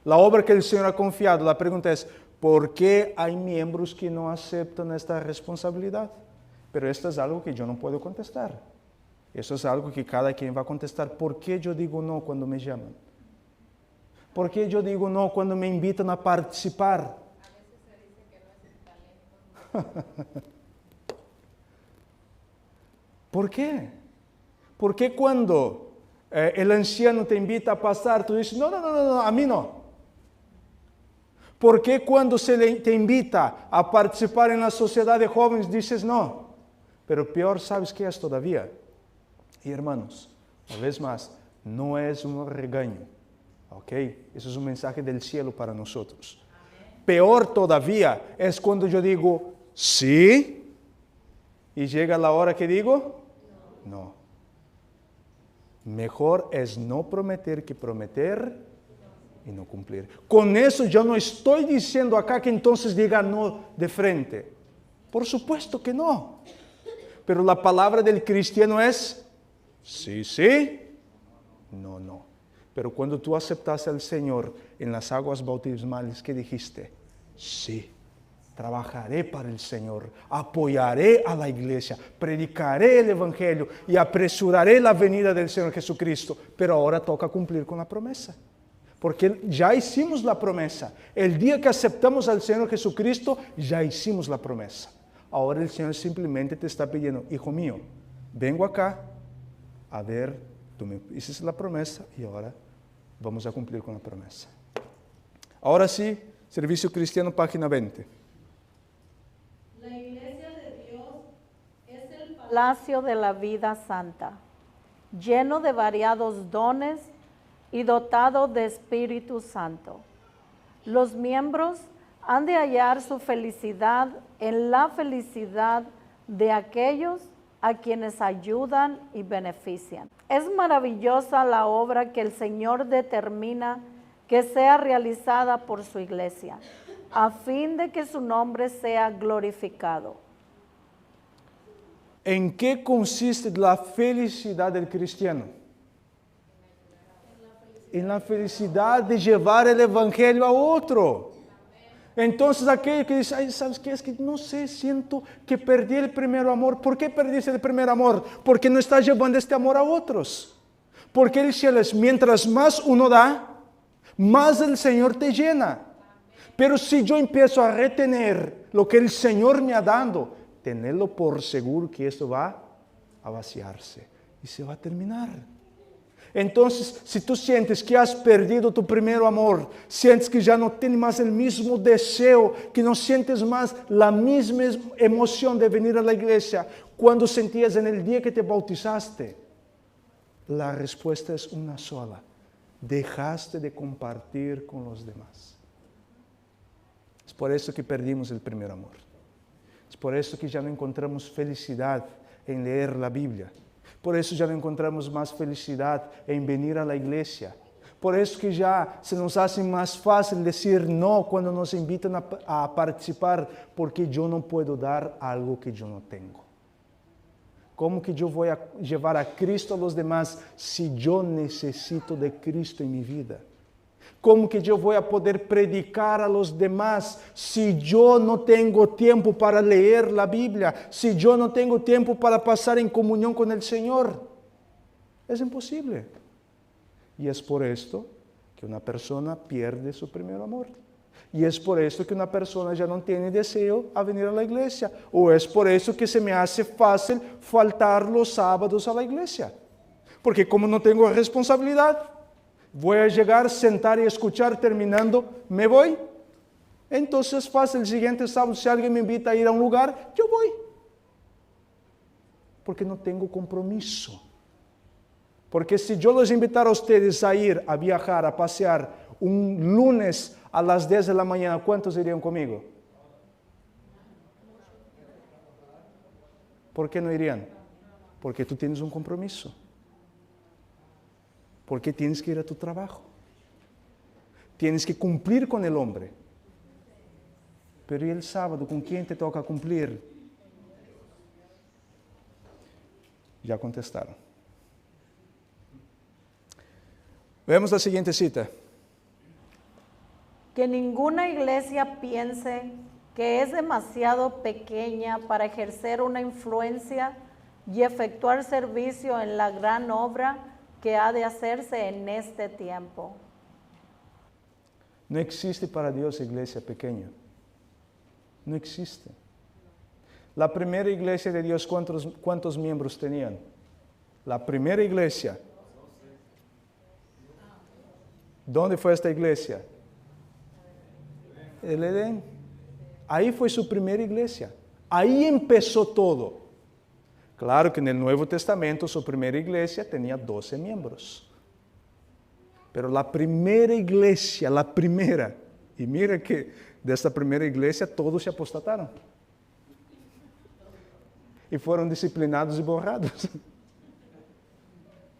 la obra que el Señor ha confiado, la pregunta es, ¿por qué hay miembros que no aceptan esta responsabilidad? Pero esto es algo que yo no puedo contestar. Eso es algo que cada quien va a contestar. ¿Por qué yo digo no cuando me llaman? ¿Por qué yo digo no cuando me invitan a participar? A veces se dice que no es el talento. ¿Por qué? ¿Por qué cuando el anciano te invita a pasar, tú dices, no, a mí no? ¿Por qué cuando te invita a participar en la sociedad de jóvenes dices no? Pero peor, ¿sabes qué es todavía? Y hermanos, una vez más, no es un regaño, ¿ok? Eso es un mensaje del cielo para nosotros. Amén. Peor todavía es cuando yo digo sí y llega la hora que digo no. Mejor es no prometer que prometer y no cumplir. Con eso yo no estoy diciendo acá que entonces diga no de frente. Por supuesto que no. Pero la palabra del cristiano es sí, no. Pero cuando tú aceptaste al Señor en las aguas bautismales, ¿qué dijiste? Sí. Trabajaré para el Señor, apoyaré a la iglesia, predicaré el Evangelio y apresuraré la venida del Señor Jesucristo. Pero ahora toca cumplir con la promesa. Porque ya hicimos la promesa. El día que aceptamos al Señor Jesucristo, ya hicimos la promesa. Ahora el Señor simplemente te está pidiendo, hijo mío, vengo acá a ver, tú me hiciste la promesa y ahora vamos a cumplir con la promesa. Ahora sí, Servicio Cristiano, página 20. La iglesia de Dios es el palacio de la vida santa, lleno de variados dones y dotado de Espíritu Santo. Los miembros han de hallar su felicidad en la felicidad de aquellos a quienes ayudan y benefician. Es maravillosa la obra que el Señor determina que sea realizada por su iglesia, a fin de que su nombre sea glorificado. ¿En qué consiste la felicidad del cristiano? En la felicidad de llevar el Evangelio a otro. Entonces aquel que dice, ay, ¿sabes qué? Es que no sé, siento que perdí el primer amor. ¿Por qué perdiste el primer amor? Porque no estás llevando este amor a otros. Porque el cielo es, mientras más uno da, más el Señor te llena. Pero si yo empiezo a retener lo que el Señor me ha dado, tenerlo por seguro que esto va a vaciarse y se va a terminar. Entonces, si tú sientes que has perdido tu primer amor, sientes que ya no tienes más el mismo deseo, que no sientes más la misma emoción de venir a la iglesia cuando sentías en el día que te bautizaste, la respuesta es una sola. Dejaste de compartir con los demás. por eso que perdimos el primer amor. Es por eso que ya no encontramos felicidad en leer la Biblia. Por eso ya no encontramos más felicidad en venir a la iglesia. Por eso que ya se nos hace más fácil decir no cuando nos invitan a participar, porque yo no puedo dar algo que yo no tengo. ¿Cómo que yo voy a llevar a Cristo a los demás si yo necesito de Cristo en mi vida? ¿Cómo que yo voy a poder predicar a los demás si yo no tengo tiempo para leer la Biblia? Si yo no tengo tiempo para pasar en comunión con el Señor. Es imposible. Y es por esto que una persona pierde su primer amor. Y es por esto que una persona ya no tiene deseo a venir a la iglesia. O es por eso que se me hace fácil faltar los sábados a la iglesia. Porque como no tengo responsabilidad, voy a llegar, sentar y escuchar, terminando, me voy. Entonces es fácil, el siguiente sábado, si alguien me invita a ir a un lugar, yo voy. Porque no tengo compromiso. Porque si yo los invitara a ustedes a ir, a viajar, a pasear un lunes a las 10 de la mañana, ¿cuántos irían conmigo? ¿Por qué no irían? Porque tú tienes un compromiso. Porque tienes que ir a tu trabajo. Tienes que cumplir con el hombre. Pero ¿y el sábado? ¿Con quién te toca cumplir? Ya contestaron. Vemos la siguiente cita. Que ninguna iglesia piense que es demasiado pequeña para ejercer una influencia y efectuar servicio en la gran obra que ha de hacerse en este tiempo. No existe para Dios iglesia pequeña. No existe. La primera iglesia de Dios, ¿cuántos miembros tenían? La primera iglesia. ¿Dónde fue esta iglesia? El Edén. Ahí fue su primera iglesia. Ahí empezó todo. Claro que en el Nuevo Testamento su primera iglesia tenía 12 miembros. Pero la primera iglesia, la primera, y mira que de esta primera iglesia todos se apostataron. Y fueron disciplinados y borrados.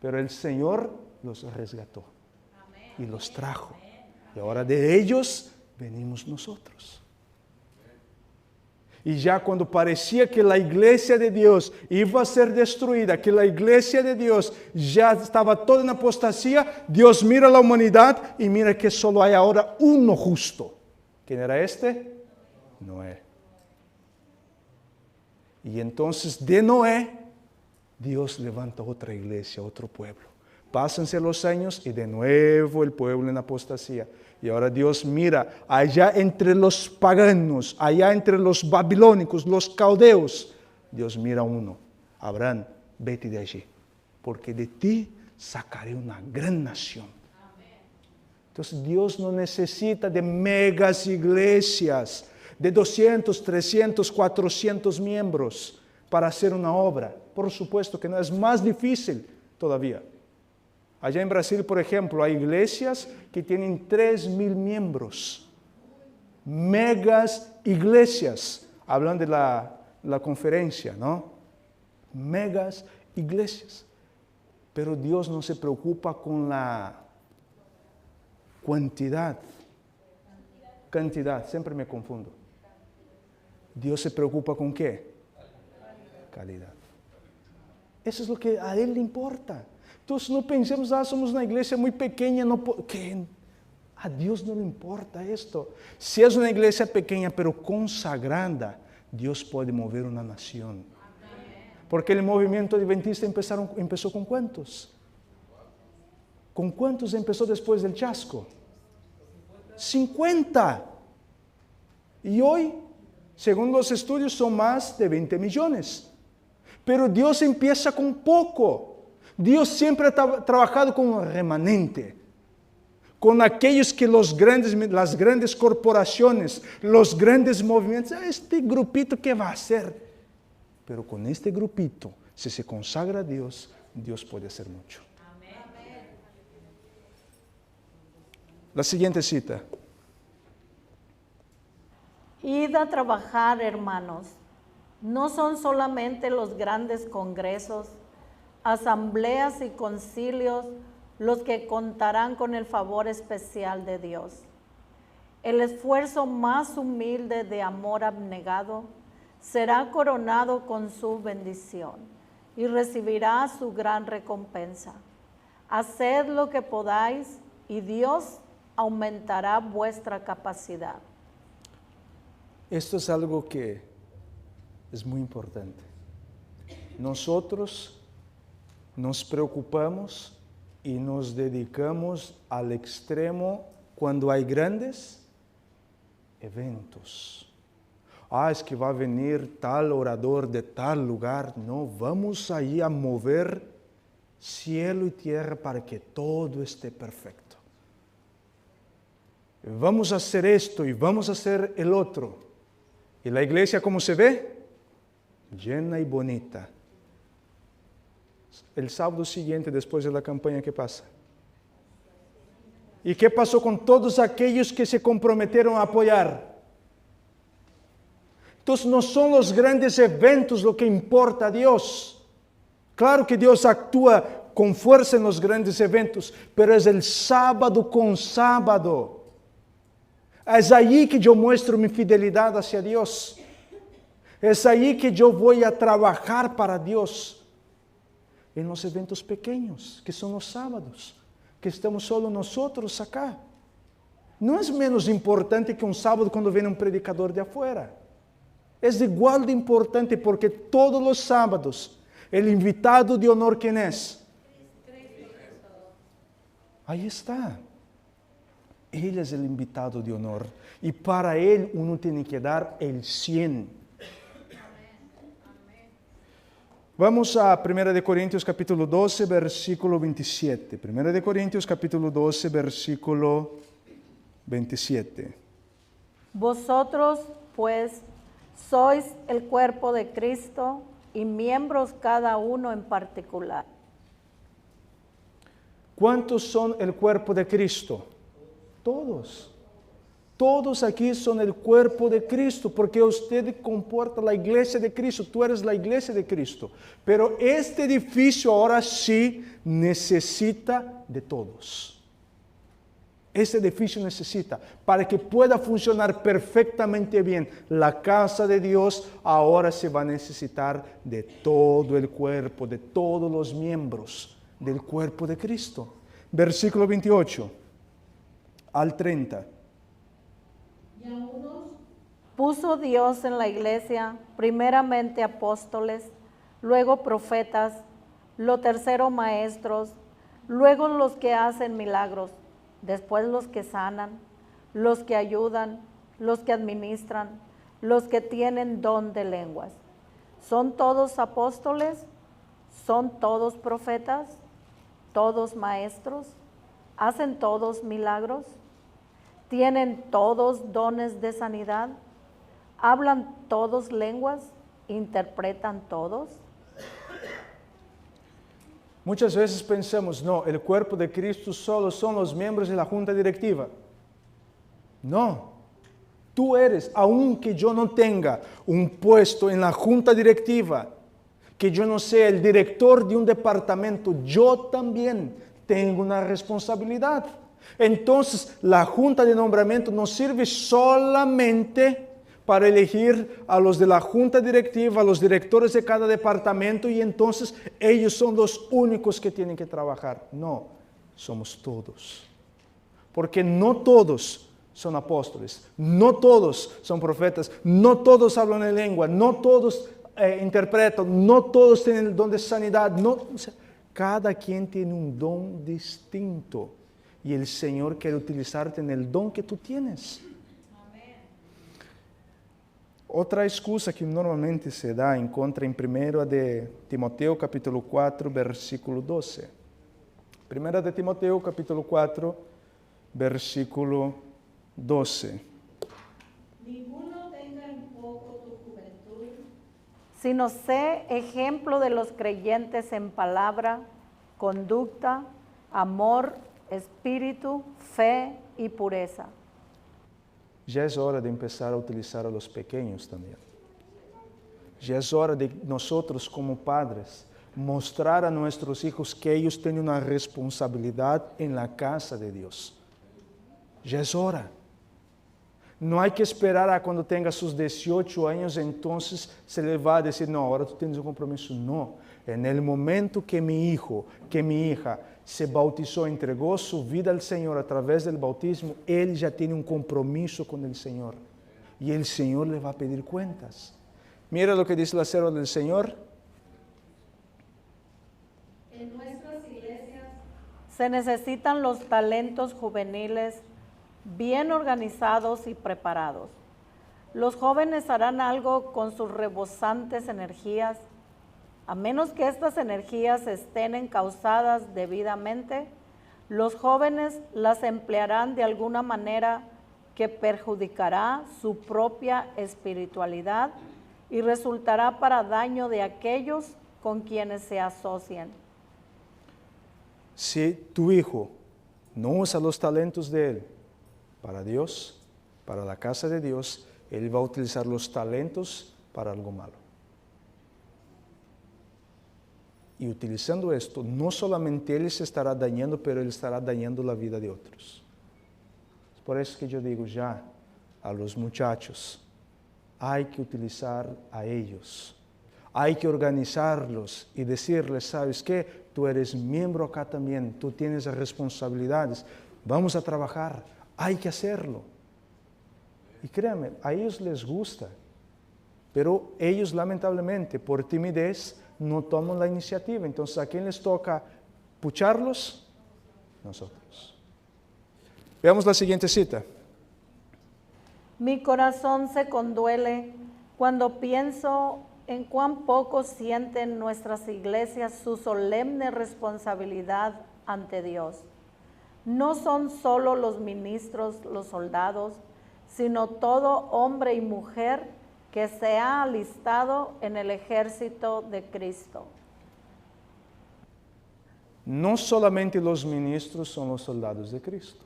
Pero el Señor los rescató y los trajo. Y ahora de ellos venimos nosotros. Y ya cuando parecía que la iglesia de Dios iba a ser destruida, que la iglesia de Dios ya estaba toda en apostasía, Dios mira a la humanidad y mira que solo hay ahora uno justo. ¿Quién era este? Noé. Y entonces de Noé, Dios levanta otra iglesia, otro pueblo. Pásense los años y de nuevo el pueblo en apostasía. Y ahora Dios mira allá entre los paganos, allá entre los babilónicos, los caldeos. Dios mira a uno. Abraham, vete de allí, porque de ti sacaré una gran nación. Entonces Dios no necesita de megas iglesias, de 200, 300, 400 miembros para hacer una obra. Por supuesto que no, es más difícil todavía. Allá en Brasil, por ejemplo, hay iglesias que tienen 3,000 miembros. Megas iglesias. Hablan de la conferencia, ¿no? Megas iglesias. Pero Dios no se preocupa con la cantidad, siempre me confundo. Dios se preocupa con ¿qué? Calidad. Eso es lo que a Él le importa. Entonces no pensemos, somos una iglesia muy pequeña, ¿qué? A Dios no le importa esto. Si es una iglesia pequeña pero consagrada, Dios puede mover una nación. Porque el movimiento adventista empezó con ¿cuántos? ¿Con cuántos empezó después del chasco? 50. Y hoy, según los estudios, son más de 20 millones. Pero Dios empieza con poco. Dios siempre ha trabajado con un remanente, con aquellos que las grandes corporaciones, los grandes movimientos, este grupito ¿qué va a hacer? Pero con este grupito, si se consagra a Dios, Dios puede hacer mucho. Amén. La siguiente cita. Id a trabajar, hermanos. No son solamente los grandes congresos, asambleas y concilios los que contarán con el favor especial de Dios. El esfuerzo más humilde de amor abnegado será coronado con su bendición y recibirá su gran recompensa. Haced lo que podáis y Dios aumentará vuestra capacidad. Esto es algo que es muy importante. Nosotros nos preocupamos y nos dedicamos al extremo cuando hay grandes eventos. Es que va a venir tal orador de tal lugar. No, vamos ahí a mover cielo y tierra para que todo esté perfecto. Vamos a hacer esto y vamos a hacer el otro. ¿Y la iglesia cómo se ve? Llena y bonita. El sábado siguiente, después de la campaña, ¿qué pasa? ¿Y qué pasó con todos aquellos que se comprometieron a apoyar? Entonces no son los grandes eventos lo que importa a Dios. Claro que Dios actúa con fuerza en los grandes eventos, pero es el sábado con sábado. Es allí que yo muestro mi fidelidad hacia Dios. Es allí que yo voy a trabajar para Dios. En los eventos pequeños, que son los sábados, que estamos solo nosotros acá. No es menos importante que un sábado cuando viene un predicador de afuera. Es igual de importante porque todos los sábados, el invitado de honor, ¿quién es? Ahí está. Él es el invitado de honor. Y para él uno tiene que dar el 100. Vamos a 1 Corintios capítulo 12, versículo 27. 1 Corintios capítulo 12, versículo 27. Vosotros, pues, sois el cuerpo de Cristo y miembros cada uno en particular. ¿Cuántos son el cuerpo de Cristo? Todos. Todos aquí son el cuerpo de Cristo, porque usted comporta la iglesia de Cristo, tú eres la iglesia de Cristo. Pero este edificio ahora sí necesita de todos. Este edificio necesita, para que pueda funcionar perfectamente bien, la casa de Dios ahora se va a necesitar de todo el cuerpo, de todos los miembros del cuerpo de Cristo. Versículo 28 al 30. Puso Dios en la iglesia primeramente apóstoles, luego profetas, lo tercero maestros, luego los que hacen milagros, después los que sanan, los que ayudan, los que administran, los que tienen don de lenguas. ¿Son todos apóstoles? ¿Son todos profetas? ¿Todos maestros? ¿Hacen todos milagros? ¿Tienen todos dones de sanidad? ¿Hablan todos lenguas? ¿Interpretan todos? Muchas veces pensamos, no, el cuerpo de Cristo solo son los miembros de la junta directiva. No, tú eres, aunque yo no tenga un puesto en la junta directiva, que yo no sea el director de un departamento, yo también tengo una responsabilidad. Entonces, la junta de nombramiento no sirve solamente para elegir a los de la junta directiva, a los directores de cada departamento, y entonces ellos son los únicos que tienen que trabajar. No, somos todos. Porque no todos son apóstoles, no todos son profetas, no todos hablan en lengua, no todos interpretan, no todos tienen el don de sanidad. Cada quien tiene un don distinto. Y el Señor quiere utilizarte en el don que tú tienes. Otra excusa que normalmente se da encontra en 1 de Timoteo capítulo 4, versículo 12. 1 de Timoteo capítulo 4, versículo 12. Ninguno tenga en poco tu juventud, sino sé ejemplo de los creyentes en palabra, conducta, amor, espíritu, fe y pureza. ya es hora de empezar a utilizar a los pequeños también. Ya es hora de nosotros como padres mostrar a nuestros hijos que ellos tienen una responsabilidad en la casa de Dios. Ya es hora. No hay que esperar a cuando tenga sus 18 años, entonces se le va a decir, no, ahora tú tienes un compromiso. No, en el momento que mi hijo, que mi hija se bautizó, entregó su vida al Señor a través del bautismo, él ya tiene un compromiso con el Señor. Y el Señor le va a pedir cuentas. Mira lo que dice la sierva del Señor. En nuestras iglesias se necesitan los talentos juveniles bien organizados y preparados. Los jóvenes harán algo con sus rebosantes energías, a menos que estas energías estén encausadas debidamente. Los jóvenes las emplearán de alguna manera que perjudicará su propia espiritualidad y resultará para daño de aquellos con quienes se asocian. Si tu hijo no usa los talentos de él para Dios, para la casa de Dios, él va a utilizar los talentos para algo malo. Y utilizando esto, no solamente él se estará dañando, pero él estará dañando la vida de otros. Es por eso que yo digo ya a los muchachos, hay que utilizar a ellos. Hay que organizarlos y decirles, ¿sabes qué? Tú eres miembro acá también, tú tienes responsabilidades, vamos a trabajar, hay que hacerlo. Y créanme, a ellos les gusta, pero ellos lamentablemente por timidez no toman la iniciativa. Entonces, ¿a quién les toca pucharlos? Nosotros. Veamos la siguiente cita. Mi corazón se conduele cuando pienso en cuán poco sienten nuestras iglesias su solemne responsabilidad ante Dios. No son solo los ministros, los soldados, sino todo hombre y mujer que se ha alistado en el ejército de Cristo. No solamente los ministros son los soldados de Cristo.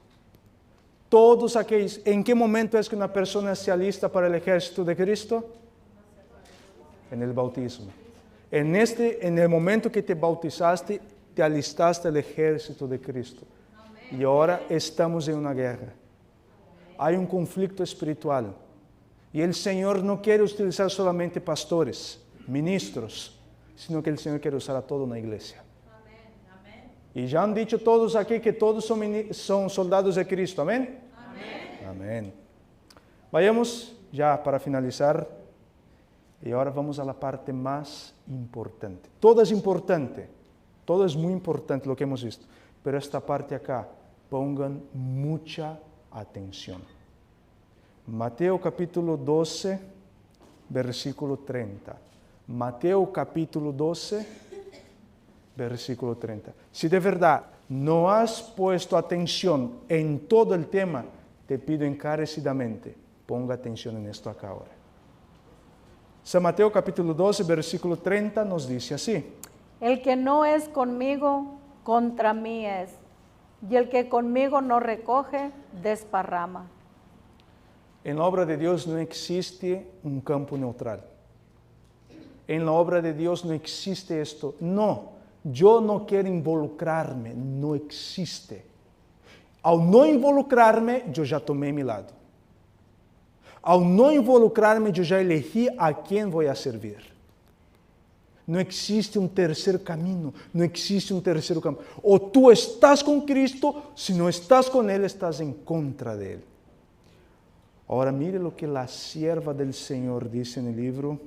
Todos aquellos, ¿en qué momento es que una persona se alista para el ejército de Cristo? En el bautismo. En el momento que te bautizaste, te alistaste al ejército de Cristo. Y ahora estamos en una guerra. Hay un conflicto espiritual. Y el Señor no quiere utilizar solamente pastores, ministros, sino que el Señor quiere usar a toda una iglesia. Y ya han dicho todos aquí que todos son soldados de Cristo. ¿Amén? Amén. Vayamos ya para finalizar. Y ahora vamos a la parte más importante. Todo es importante. Todo es muy importante lo que hemos visto. Pero esta parte acá, pongan mucha atención. Mateo capítulo 12, versículo 30. Mateo capítulo 12, versículo 30. Si de verdad no has puesto atención en todo el tema, te pido encarecidamente, ponga atención en esto acá ahora. San Mateo capítulo 12, versículo 30 nos dice así. El que no es conmigo, contra mí es, y el que conmigo no recoge, desparrama. En la obra de Dios no existe un campo neutral. En la obra de Dios no existe esto. No, yo no quiero involucrarme, no existe. Al no involucrarme, yo ya tomé mi lado. Al no involucrarme, yo ya elegí a quién voy a servir. No existe un tercer camino, no existe un tercer campo. O tú estás con Cristo, si no estás con Él, estás en contra de Él. Ahora mire lo que la sierva del Señor dice en el libro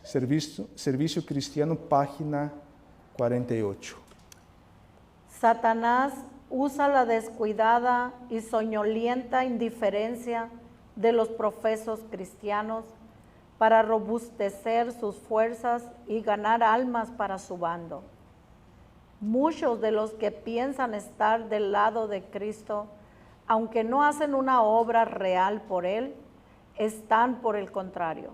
Servicio Cristiano, página 48. Satanás usa la descuidada y soñolienta indiferencia de los profesos cristianos para robustecer sus fuerzas y ganar almas para su bando. Muchos de los que piensan estar del lado de Cristo, aunque no hacen una obra real por Él, están por el contrario,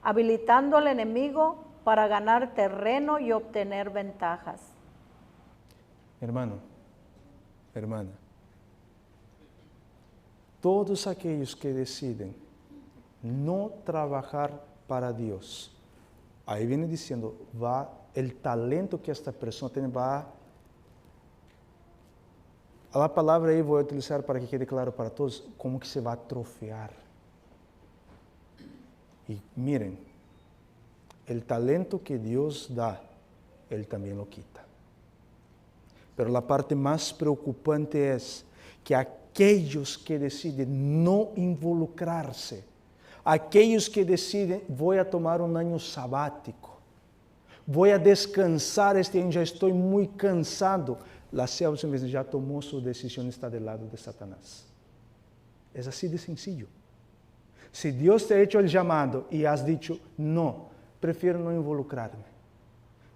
habilitando al enemigo para ganar terreno y obtener ventajas. Hermano, hermana, todos aquellos que deciden no trabajar para Dios, ahí viene diciendo, el talento que esta persona tiene va a la palabra ahí voy a utilizar para que quede claro para todos, como que se va a atrofiar. Y miren, el talento que Dios da, Él también lo quita. Pero la parte más preocupante es que aquellos que deciden no involucrarse, aquellos que deciden, voy a tomar un año sabático, voy a descansar este año, ya estoy muy cansado, la selva ya tomó su decisión, está del lado de Satanás. Es así de sencillo. Si Dios te ha hecho el llamado y has dicho, no, prefiero no involucrarme,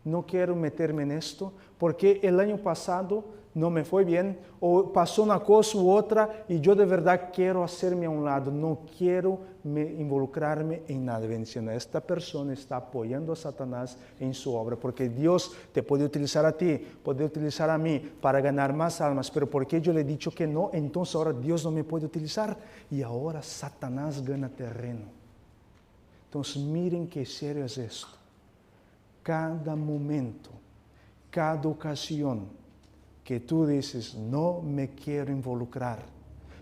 no quiero meterme en esto, porque el año pasado no me fue bien, o pasó una cosa u otra, y yo de verdad quiero hacerme a un lado, no quiero involucrarme en nada. Diciendo, esta persona está apoyando a Satanás en su obra, porque Dios te puede utilizar a ti, puede utilizar a mí para ganar más almas, pero porque yo le he dicho que no, entonces ahora Dios no me puede utilizar, y ahora Satanás gana terreno. Entonces miren qué serio es esto. Cada momento, cada ocasión que tú dices, no me quiero involucrar,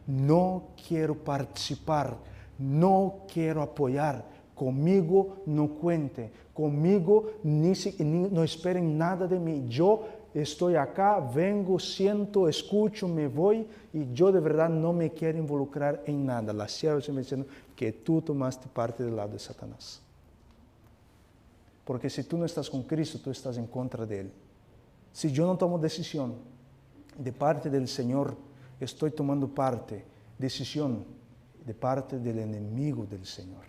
no quiero participar, no quiero apoyar, conmigo no cuente, conmigo no esperen nada de mí, yo estoy acá, vengo, siento, escucho, me voy, y yo de verdad no me quiero involucrar en nada. La sierva está diciendo que tú tomaste parte del lado de Satanás. Porque si tú no estás con Cristo, tú estás en contra de Él. Si yo no tomo decisión de parte del Señor, estoy tomando decisión de parte del enemigo del Señor.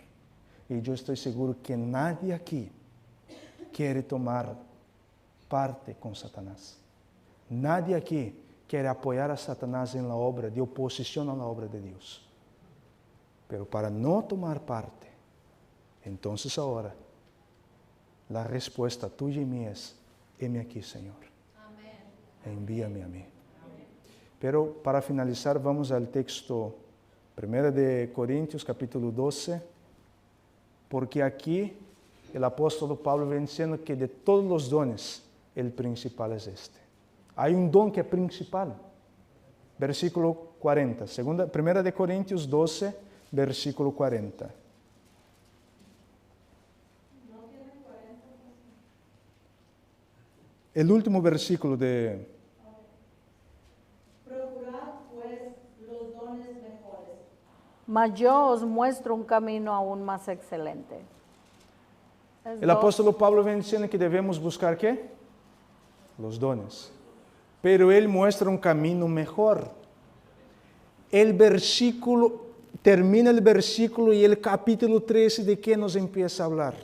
Y yo estoy seguro que nadie aquí quiere tomar parte con Satanás. Nadie aquí quiere apoyar a Satanás en la obra, de oposición a la obra de Dios. Pero para no tomar parte, entonces ahora, la respuesta tuya y mía es, heme aquí, Señor. Amén. Envíame a mí. Amén. Pero para finalizar, vamos al texto 1 de Corintios, capítulo 12, porque aquí el apóstol Pablo viene diciendo que de todos los dones, el principal es este. Hay un don que es principal. Versículo 40, 1 de Corintios 12, versículo 40. El último versículo de... Procurad pues los dones mejores, mas yo os muestro un camino aún más excelente. El apóstol Pablo viene diciendo que debemos buscar ¿qué? Los dones. Pero él muestra un camino mejor. El versículo, termina el versículo y el capítulo 13 ¿de qué nos empieza a hablar?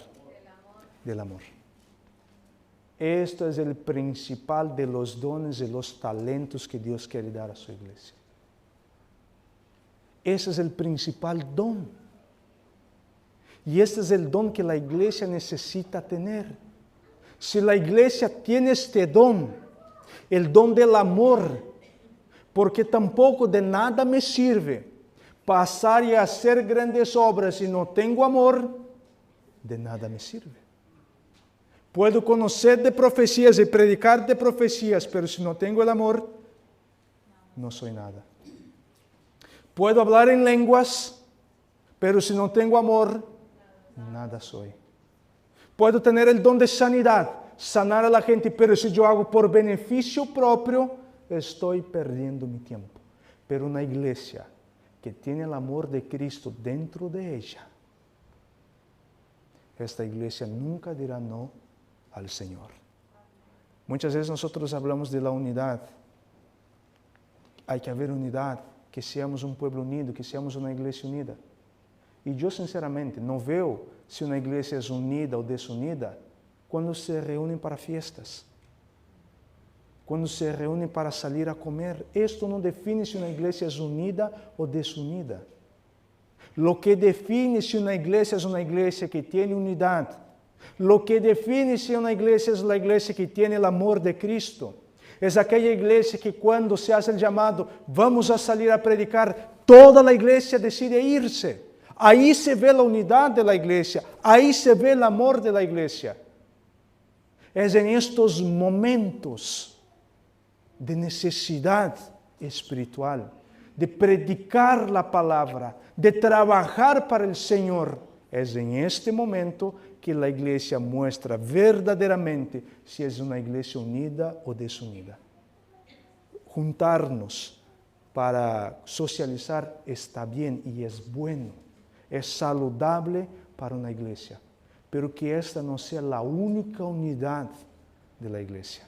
Del amor. Esto es el principal de los dones y los talentos que Dios quiere dar a su iglesia. Ese es el principal don. Y este es el don que la iglesia necesita tener. Si la iglesia tiene este don, el don del amor, porque tampoco de nada me sirve pasar y hacer grandes obras si no tengo amor, de nada me sirve. Puedo conocer de profecías y predicar de profecías, pero si no tengo el amor, no soy nada. Puedo hablar en lenguas, pero si no tengo amor, nada soy. Puedo tener el don de sanidad, sanar a la gente, pero si yo hago por beneficio propio, estoy perdiendo mi tiempo. Pero una iglesia que tiene el amor de Cristo dentro de ella, esta iglesia nunca dirá no al Señor. Muchas veces nosotros hablamos de la unidad. Hay que haber unidad, que seamos un pueblo unido, que seamos una iglesia unida. Y yo sinceramente no veo si una iglesia es unida o desunida cuando se reúnen para fiestas, cuando se reúnen para salir a comer. Esto no define si una iglesia es unida o desunida. Lo que define si una iglesia es una iglesia que tiene unidad, lo que define si una iglesia es la iglesia que tiene el amor de Cristo. Es aquella iglesia que cuando se hace el llamado, vamos a salir a predicar, toda la iglesia decide irse. Ahí se ve la unidad de la iglesia, ahí se ve el amor de la iglesia. Es en estos momentos de necesidad espiritual, de predicar la palabra, de trabajar para el Señor. Es en este momento que la iglesia muestra verdaderamente si es una iglesia unida o desunida. Juntarnos para socializar está bien y es bueno, es saludable para una iglesia, pero que esta no sea la única unidad de la iglesia,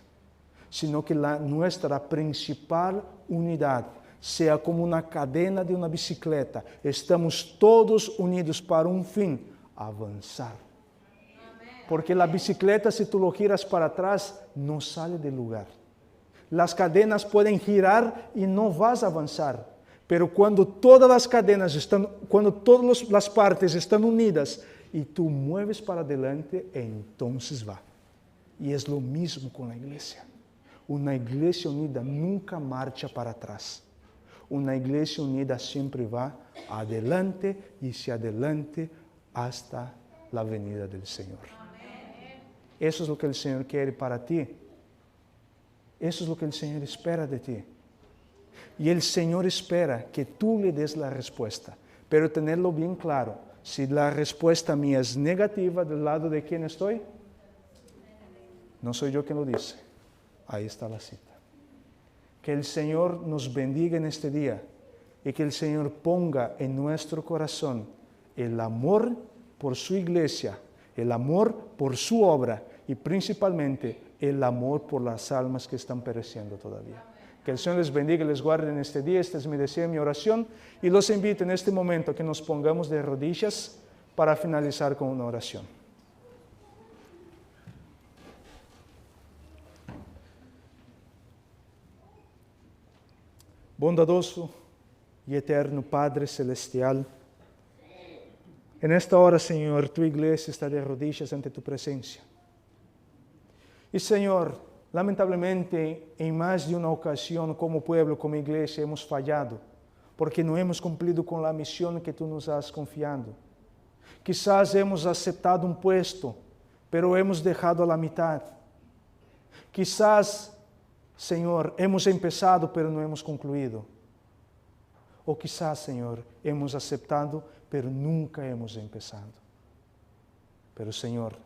sino que nuestra principal unidad sea como una cadena de una bicicleta. Estamos todos unidos para un fin, avanzar. Porque la bicicleta, si tú lo giras para atrás, no sale del lugar. Las cadenas pueden girar y no vas a avanzar. Pero cuando todas las cadenas están, cuando todas las partes están unidas y tú mueves para adelante, entonces va. Y es lo mismo con la iglesia. Una iglesia unida nunca marcha para atrás. Una iglesia unida siempre va adelante y hacia adelante hasta la venida del Señor. Eso es lo que el Señor quiere para ti. Eso es lo que el Señor espera de ti. Y el Señor espera que tú le des la respuesta. Pero tenerlo bien claro, si la respuesta mía es negativa, ¿del lado de quién estoy? No soy yo quien lo dice. Ahí está la cita. Que el Señor nos bendiga en este día y que el Señor ponga en nuestro corazón el amor por su iglesia, el amor por su obra y principalmente el amor por las almas que están pereciendo todavía. Que el Señor les bendiga y les guarde en este día. Este es mi deseo y mi oración. Y los invito en este momento a que nos pongamos de rodillas para finalizar con una oración. Bondadoso y eterno Padre Celestial, en esta hora, Señor, tu iglesia está de rodillas ante tu presencia. Y Señor, lamentablemente, en más de una ocasión como pueblo, como iglesia, hemos fallado, porque no hemos cumplido con la misión que tú nos has confiado. Quizás hemos aceptado un puesto, pero hemos dejado a la mitad. Quizás, Señor, hemos empezado, pero no hemos concluido. O quizás, Señor, hemos aceptado, pero nunca hemos empezado. Pero, Señor,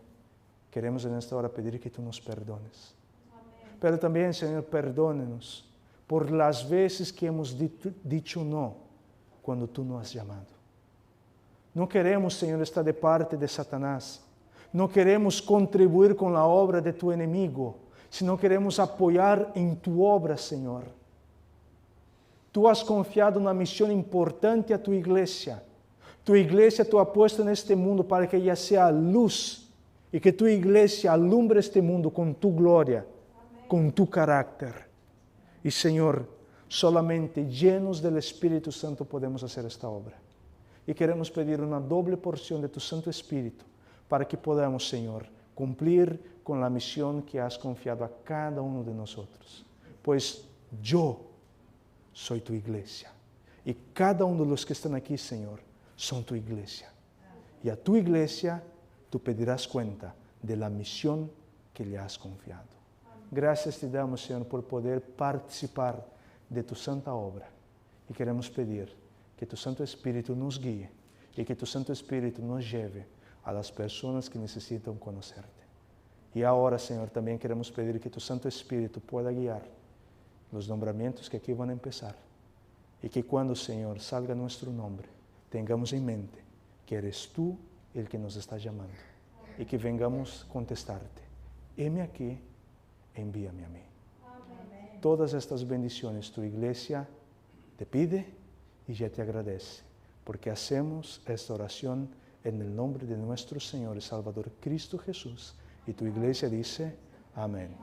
queremos en esta hora pedir que tú nos perdones. Amén. Pero también, Señor, perdónenos por las veces que hemos dicho no cuando tú nos has llamado. No queremos, Señor, estar de parte de Satanás. No queremos contribuir con la obra de tu enemigo, sino queremos apoyar en tu obra, Señor. Tú has confiado una misión importante a tu iglesia. Tu iglesia tú has puesto en este mundo para que ella sea luz y que tu iglesia alumbre este mundo con tu gloria, amén, con tu carácter. Y Señor, solamente llenos del Espíritu Santo podemos hacer esta obra. Y queremos pedir una doble porción de tu Santo Espíritu para que podamos, Señor, cumplir con la misión que has confiado a cada uno de nosotros. Pues yo soy tu iglesia. Y cada uno de los que están aquí, Señor, son tu iglesia. Y a tu iglesia tú pedirás cuenta de la misión que le has confiado. Gracias te damos, Señor, por poder participar de tu santa obra. Y queremos pedir que tu Santo Espíritu nos guíe y que tu Santo Espíritu nos lleve a las personas que necesitan conocerte. Y ahora, Señor, también queremos pedir que tu Santo Espíritu pueda guiar los nombramientos que aquí van a empezar. Y que cuando, Señor, salga nuestro nombre, tengamos en mente que eres tú el que nos está llamando. Y que vengamos a contestarte. Heme aquí, envíame a mí. Amén. Todas estas bendiciones tu iglesia te pide y ya te agradece. Porque hacemos esta oración en el nombre de nuestro Señor y Salvador Cristo Jesús. Y tu iglesia dice, amén.